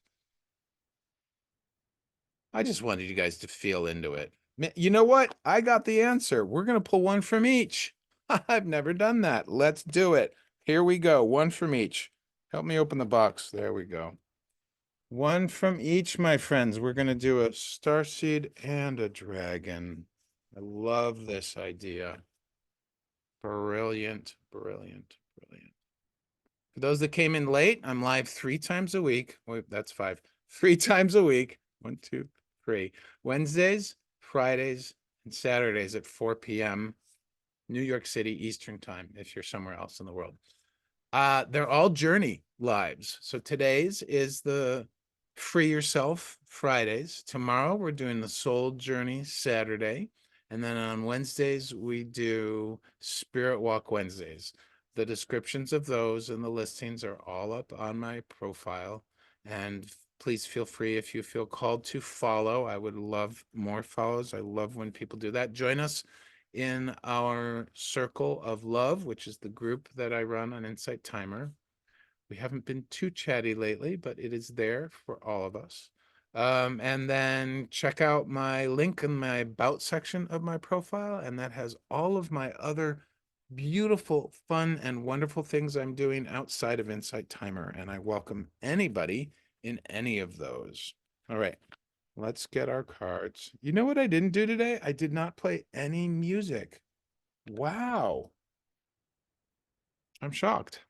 I just wanted you guys to feel into it. You know what? I got the answer. We're going to pull one from each. I've never done that. Let's do it. Here we go. One from each. Help me open the box. There we go. One from each, my friends. We're going to do a starseed and a dragon. I love this idea. Brilliant, brilliant, brilliant. For those that came in late, I'm live 3 times a week. Wait, that's 5. 3 times a week. 1, 2, 3. Wednesdays, Fridays, and Saturdays at 4 p.m. New York City Eastern Time, if you're somewhere else in the world. They're all journey lives. So today's is the Free Yourself Fridays. Tomorrow we're doing the Soul Journey Saturday. And then on Wednesdays, we do Spirit Walk Wednesdays. The descriptions of those and the listings are all up on my profile. And please feel free if you feel called to follow. I would love more follows. I love when people do that. Join us in our circle of love, which is the group that I run on Insight Timer. We haven't been too chatty lately, but it is there for all of us. And then check out my link in my about section of my profile, and that has all of my other beautiful, fun, and wonderful things I'm doing outside of Insight Timer. And I welcome anybody in any of those. All right. Let's get our cards. You know what I didn't do today? I did not play any music. Wow. I'm shocked.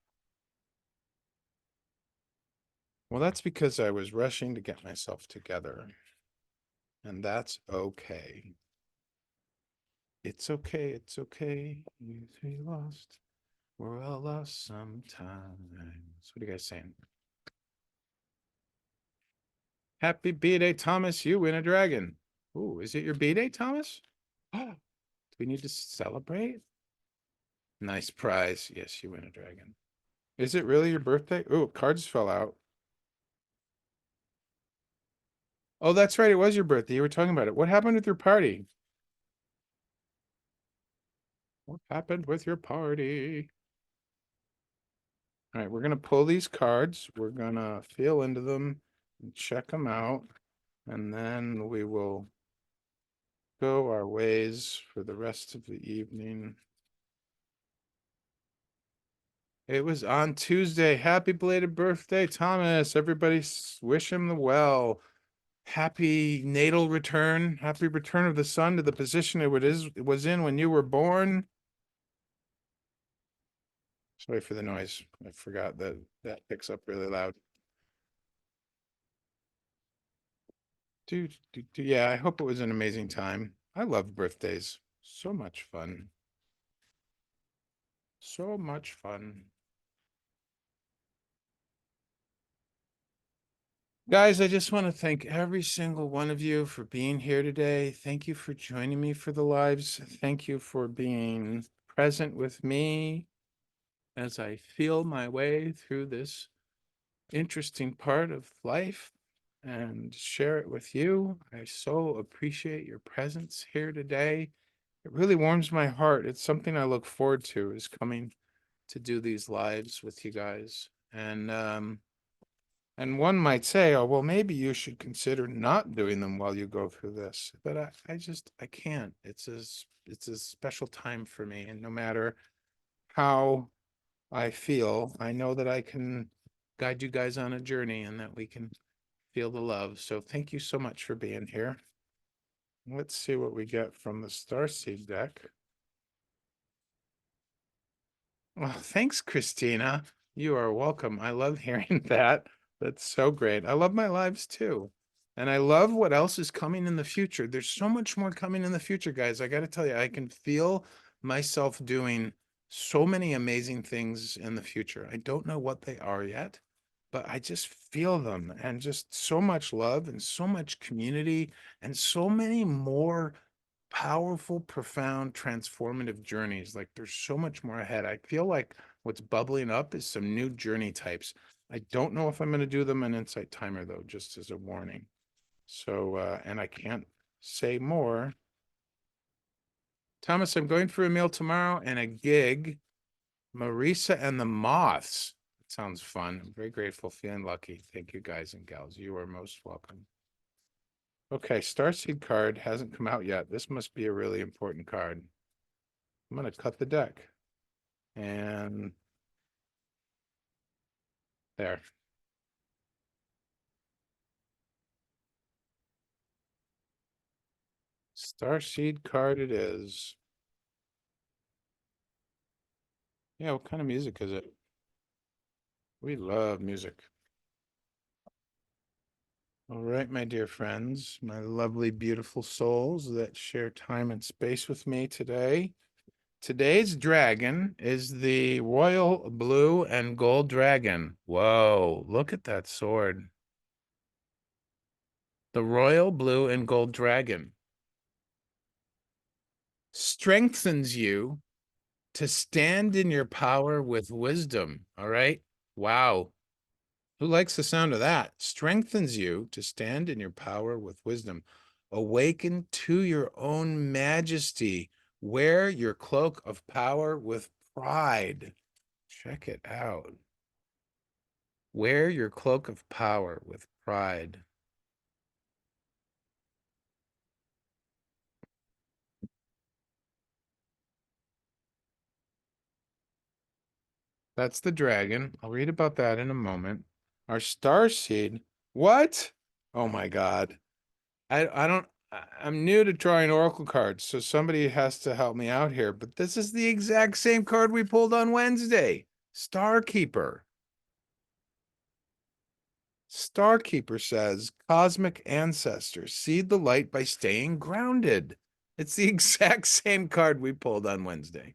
Well, that's because I was rushing to get myself together. And that's okay. It's okay. It's okay. You three lost. We're all lost sometimes. What are you guys saying? Happy B-Day, Thomas. You win a dragon. Ooh, is it your B-Day, Thomas? Do we need to celebrate? Nice prize. Yes, you win a dragon. Is it really your birthday? Oh, cards fell out. Oh, that's right. It was your birthday. You were talking about it. What happened with your party? What happened with your party? All right, we're going to pull these cards. We're going to feel into them and check them out. And then we will go our ways for the rest of the evening. It was on Tuesday. Happy belated birthday, Thomas. Everybody wish him the well. Happy natal return. Happy return of the sun to the position it was in when you were born. Sorry for the noise. I forgot that that picks up really loud. Dude, yeah, I hope it was an amazing time. I love birthdays. So much fun. So much fun. Guys, I just want to thank every single one of you for being here today. Thank you for joining me for the lives. Thank you for being present with me as I feel my way through this interesting part of life and share it with you. I so appreciate your presence here today. It really warms my heart. It's something I look forward to, is coming to do these lives with you guys. And one might say, oh, well, maybe you should consider not doing them while you go through this. But I can't. It's a special time for me. And no matter how I feel, I know that I can guide you guys on a journey and that we can feel the love. So thank you so much for being here. Let's see what we get from the Starseed deck. Well, thanks, Christina. You are welcome. I love hearing that. That's so great. I love my lives too. And I love what else is coming in the future. There's so much more coming in the future, guys. I got to tell you, I can feel myself doing so many amazing things in the future. I don't know what they are yet, but I just feel them, and just so much love and so much community and so many more powerful, profound, transformative journeys. Like there's so much more ahead. I feel like what's bubbling up is some new journey types. I don't know if I'm going to do them an insight timer though, just as a warning. So, and I can't say more. Thomas, I'm going for a meal tomorrow and a gig. Marisa and the Moths. It sounds fun. I'm very grateful, feeling lucky. Thank you, guys and gals. You are most welcome. Okay, Starseed card hasn't come out yet. This must be a really important card. I'm going to cut the deck. And there. Starseed card it is. Yeah, what kind of music is it? We love music. All right, my dear friends, my lovely, beautiful souls that share time and space with me today. Today's dragon is the royal blue and gold dragon. Whoa, look at that sword. The royal blue and gold dragon strengthens you to stand in your power with wisdom. All right. Wow. Who likes the sound of that? Strengthens you to stand in your power with wisdom. Awaken to your own majesty. Wear your cloak of power with pride. Check it out. Wear your cloak of power with pride. That's the dragon. I'll read about that in a moment. Our star seed. What? Oh my God. I don't I'm new to drawing oracle cards, so somebody has to help me out here, but this is the exact same card we pulled on Wednesday. Starkeeper. Starkeeper says, cosmic ancestors, seed the light by staying grounded. It's the exact same card we pulled on Wednesday.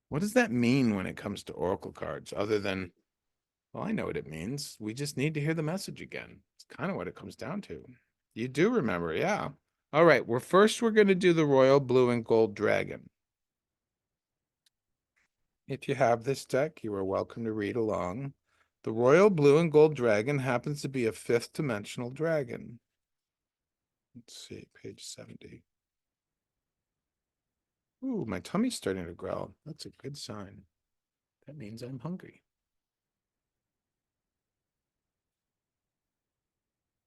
What does that mean when it comes to oracle cards, other than, well, I know what it means. We just need to hear the message again. It's kind of what it comes down to. You do remember, yeah. All right, we're going to do the royal blue and gold dragon. If you have this deck, you are welcome to read along. The royal blue and gold dragon happens to be a fifth dimensional dragon. Let's see, page 70. Ooh, my tummy's starting to growl. That's a good sign. That means I'm hungry.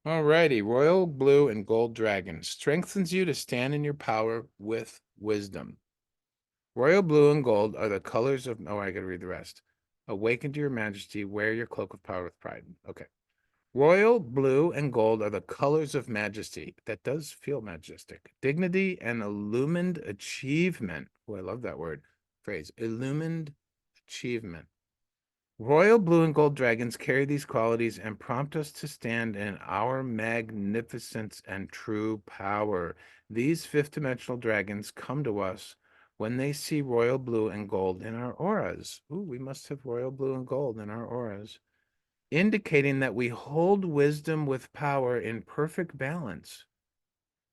Alrighty, royal blue and gold dragon strengthens you to stand in your power with wisdom. Royal blue and gold are the colors of, oh, I gotta read the rest. Awaken to your majesty, wear your cloak of power with pride. Okay. Royal blue and gold are the colors of majesty. That does feel majestic. Dignity and illumined achievement. Oh, I love that word phrase. Illumined achievement. Royal blue and gold dragons carry these qualities and prompt us to stand in our magnificence and true power. These fifth dimensional dragons come to us when they see royal blue and gold in our auras. Ooh, we must have royal blue and gold in our auras, indicating that we hold wisdom with power in perfect balance,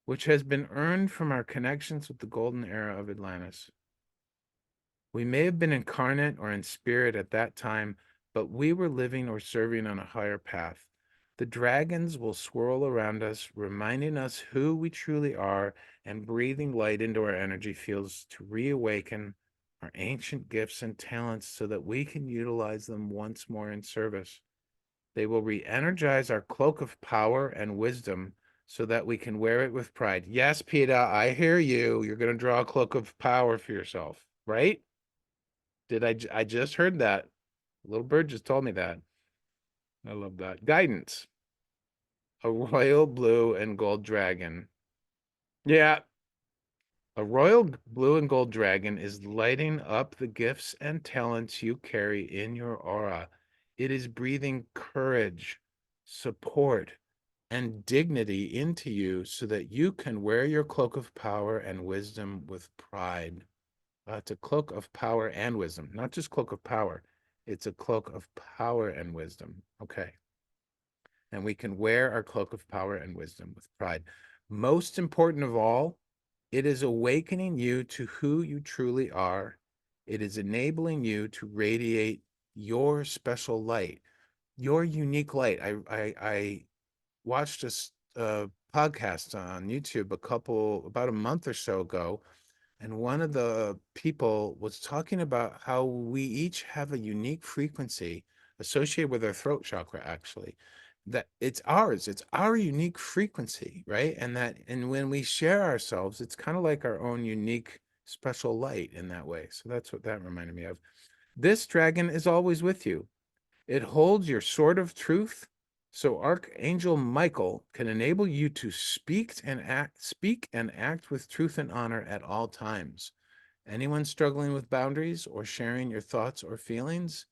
which has been earned from our connections with the golden era of Atlantis. We may have been incarnate or in spirit at that time, but we were living or serving on a higher path. The dragons will swirl around us, reminding us who we truly are and breathing light into our energy fields to reawaken our ancient gifts and talents so that we can utilize them once more in service. They will re energize our cloak of power and wisdom so that we can wear it with pride. Yes, Peter, I hear you. You're going to draw a cloak of power for yourself, right? I just heard that. A little bird just told me that. I love that. Guidance. A royal blue and gold dragon. Yeah. A royal blue and gold dragon is lighting up the gifts and talents you carry in your aura. It is breathing courage, support, and dignity into you so that you can wear your cloak of power and wisdom with pride. It's a cloak of power and wisdom, not just cloak of power. It's a cloak of power and wisdom. Okay. And we can wear our cloak of power and wisdom with pride. Most important of all, it is awakening you to who you truly are. It is enabling you to radiate your special light, your unique light. I watched a podcast on YouTube about a month or so ago, and one of the people was talking about how we each have a unique frequency associated with our throat chakra, actually, that it's our unique frequency, right? And when we share ourselves, it's kind of like our own unique special light in that way. So that's what that reminded me of. This dragon is always with you. It holds your sword of truth, so Archangel Michael can enable you to speak and act with truth and honor at all times. Anyone struggling with boundaries or sharing your thoughts or feelings?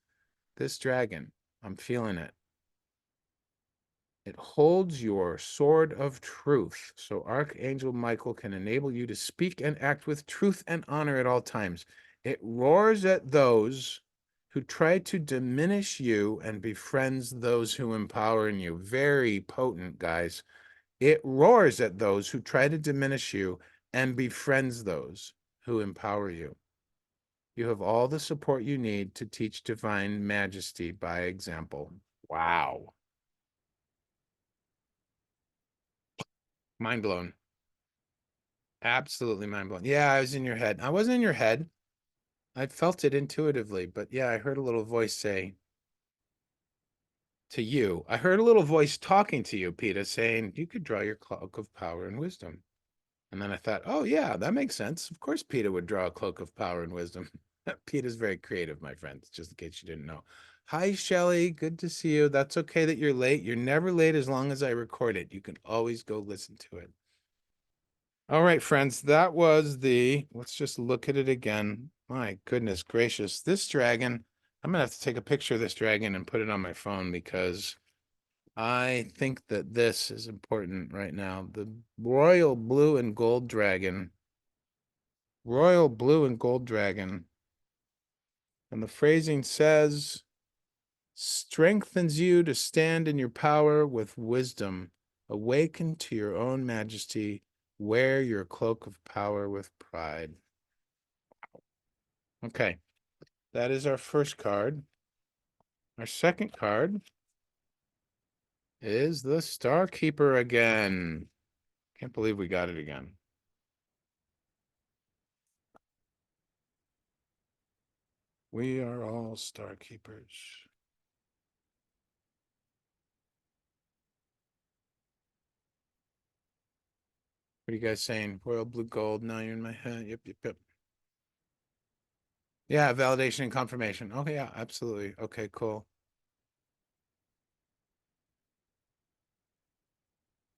This dragon, I'm feeling it. It holds your sword of truth, so Archangel Michael can enable you to speak and act with truth and honor at all times. It roars at those who try to diminish you and befriends those who empower you. Very potent, guys. It roars at those who try to diminish you and befriends those who empower you. You have all the support you need to teach divine majesty by example. Wow. Mind blown. Absolutely mind blown. Yeah, I was in your head. I wasn't in your head. I felt it intuitively, but yeah, I heard a little voice say to you. I heard a little voice talking to you, Peter, saying you could draw your cloak of power and wisdom. And then I thought, oh yeah, that makes sense. Of course, Peter would draw a cloak of power and wisdom. Peter's very creative, my friends, just in case you didn't know. Hi, Shelly. Good to see you. That's okay that you're late. You're never late as long as I record it. You can always go listen to it. All right, friends, that was let's just look at it again. My goodness gracious, this dragon, I'm gonna have to take a picture of this dragon and put it on my phone because I think that this is important right now. The royal blue and gold dragon, royal blue and gold dragon. And the phrasing says, strengthens you to stand in your power with wisdom, awaken to your own majesty, wear your cloak of power with pride. Okay, that is our first card. Our second card is the Star Keeper again. Can't believe we got it again. We are all Star Keepers. What are you guys saying? Royal blue gold. Now you're in my head. Yep, yep, yep. Yeah, validation and confirmation. Okay, yeah, absolutely. Okay, cool.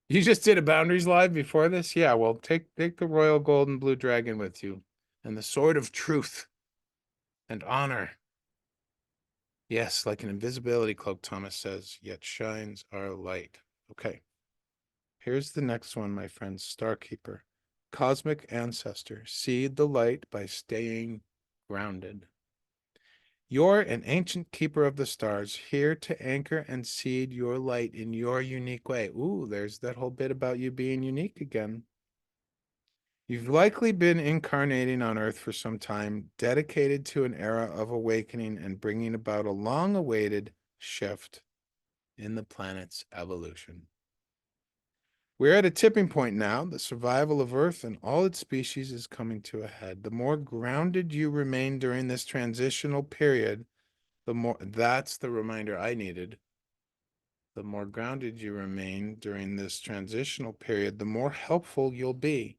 You just did a boundaries live before this? Yeah, well, take the royal gold and blue dragon with you and the sword of truth and honor. Yes, like an invisibility cloak, Thomas says, yet shines our light. Okay. Here's the next one, my friend, Starkeeper. Cosmic ancestor, seed the light by staying grounded. You're an ancient keeper of the stars, here to anchor and seed your light in your unique way. Ooh, there's that whole bit about you being unique again. You've likely been incarnating on Earth for some time, dedicated to an era of awakening and bringing about a long-awaited shift in the planet's evolution. We're at a tipping point now. The survival of Earth and all its species is coming to a head. The more grounded you remain during this transitional period, the more, that's the reminder I needed. The more grounded you remain during this transitional period, the more helpful you'll be.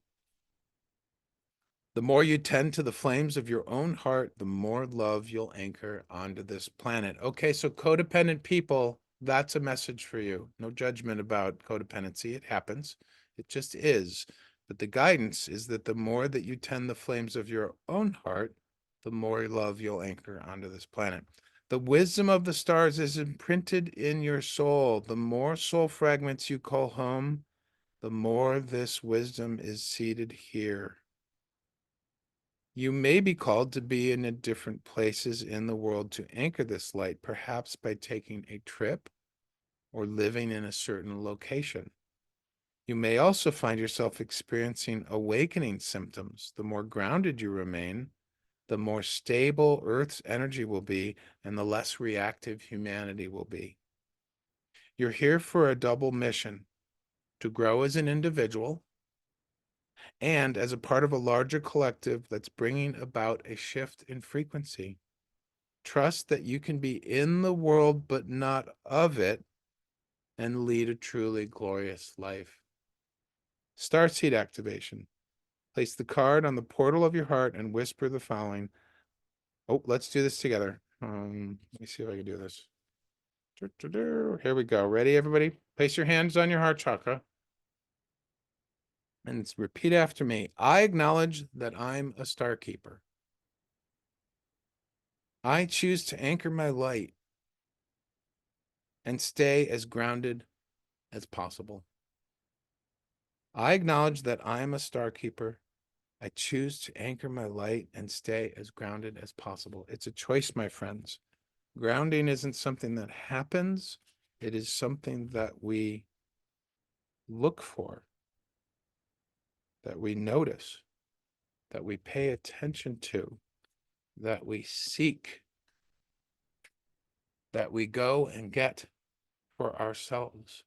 The more you tend to the flames of your own heart, the more love you'll anchor onto this planet. Okay, so codependent people, that's a message for you. No judgment about codependency. It happens. It just is. But the guidance is that the more that you tend the flames of your own heart, the more love you'll anchor onto this planet. The wisdom of the stars is imprinted in your soul. The more soul fragments you call home, the more this wisdom is seated here. You may be called to be in different places in the world to anchor this light, perhaps by taking a trip or living in a certain location. You may also find yourself experiencing awakening symptoms. The more grounded you remain, the more stable Earth's energy will be, and the less reactive humanity will be. You're here for a double mission: to grow as an individual and as a part of a larger collective that's bringing about a shift in frequency. Trust that you can be in the world but not of it and lead a truly glorious life. Starseed activation. Place the card on the portal of your heart and whisper the following. Oh, let's do this together. Let me see if I can do this. Here we go. Ready, everybody? Place your hands on your heart chakra and repeat after me. I acknowledge that I'm a star keeper. I choose to anchor my light and stay as grounded as possible. I acknowledge that I am a star keeper. I choose to anchor my light and stay as grounded as possible. It's a choice, my friends. Grounding isn't something that happens. It is something that we look for, that we notice, that we pay attention to, that we seek, that we go and get for ourselves.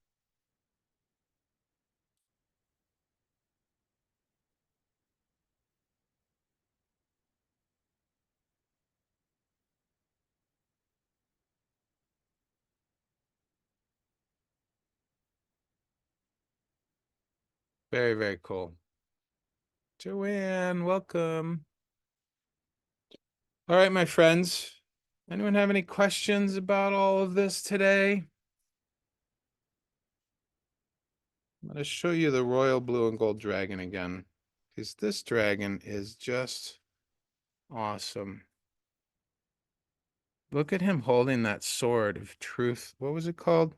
Very, very cool. Joanne, welcome. All right, my friends. Anyone have any questions about all of this today? I'm going to show you the royal blue and gold dragon again, because this dragon is just awesome. Look at him holding that sword of truth. What was it called?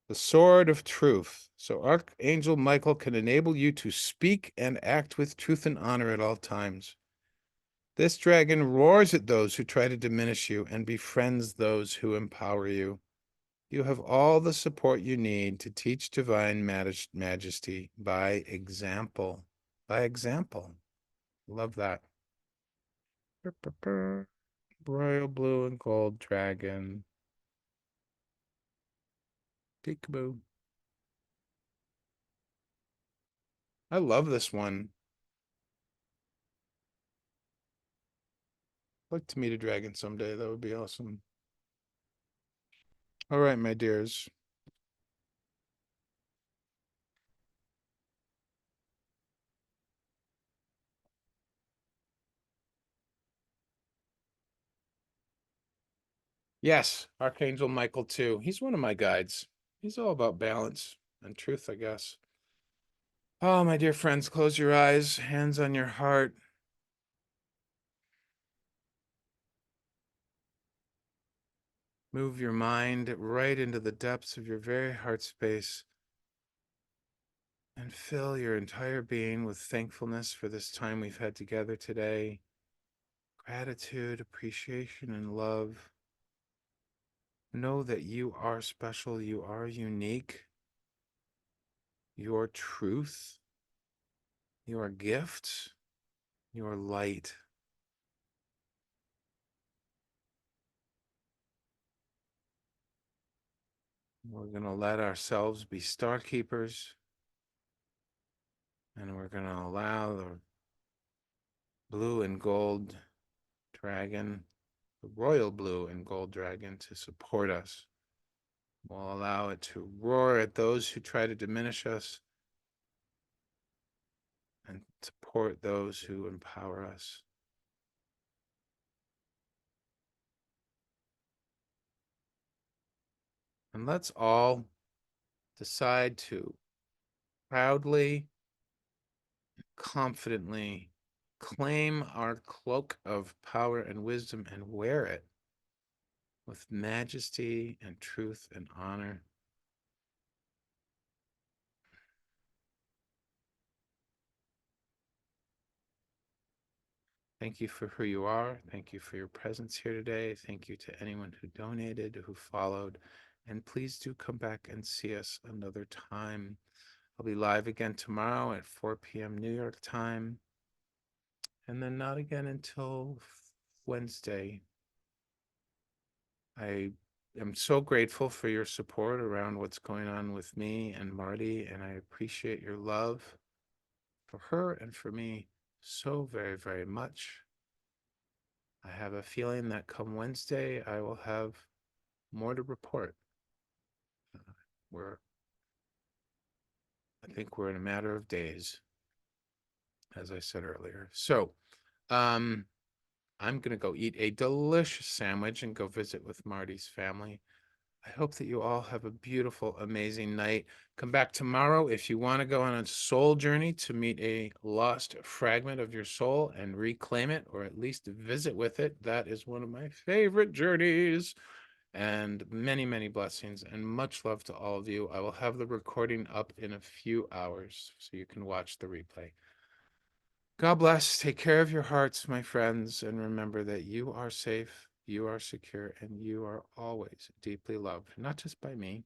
The sword of truth. So Archangel Michael can enable you to speak and act with truth and honor at all times. This dragon roars at those who try to diminish you and befriends those who empower you. You have all the support you need to teach divine majesty by example. By example. Love that. Royal blue and gold dragon. Peekaboo. I love this one. I'd like to meet a dragon someday. That would be awesome. All right, my dears. Yes, Archangel Michael too. He's one of my guides. He's all about balance and truth, I guess. Oh, my dear friends, close your eyes, hands on your heart. Move your mind right into the depths of your very heart space and fill your entire being with thankfulness for this time we've had together today. Gratitude, appreciation, and love. Know that you are special, you are unique, your truth, your gift, your light. We're going to let ourselves be star keepers, and we're going to allow the blue and gold dragon, the royal blue and gold dragon, to support us. We'll allow it to roar at those who try to diminish us and support those who empower us. And let's all decide to proudly, confidently claim our cloak of power and wisdom and wear it with majesty and truth and honor. Thank you for who you are. Thank you for your presence here today. Thank you to anyone who donated, who followed. And please do come back and see us another time. I'll be live again tomorrow at 4 p.m. New York time. And then not again until Wednesday. I am so grateful for your support around what's going on with me and Marty, and I appreciate your love for her and for me so very, very much. I have a feeling that come Wednesday, I will have more to report. We're, I think we're in a matter of days, as I said earlier. So, um, I'm gonna go eat a delicious sandwich and go visit with Marty's family. I hope that you all have a beautiful, amazing night. Come back tomorrow if you want to go on a soul journey to meet a lost fragment of your soul and reclaim it, or at least visit with it. That is one of my favorite journeys. And many, many blessings and much love to all of you. I will have the recording up in a few hours so you can watch the replay. God bless. Take care of your hearts, my friends, and remember that you are safe, you are secure, and you are always deeply loved, not just by me,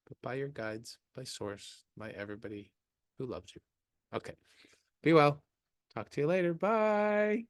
but by your guides, by Source, by everybody who loves you. Okay. Be well. Talk to you later. Bye.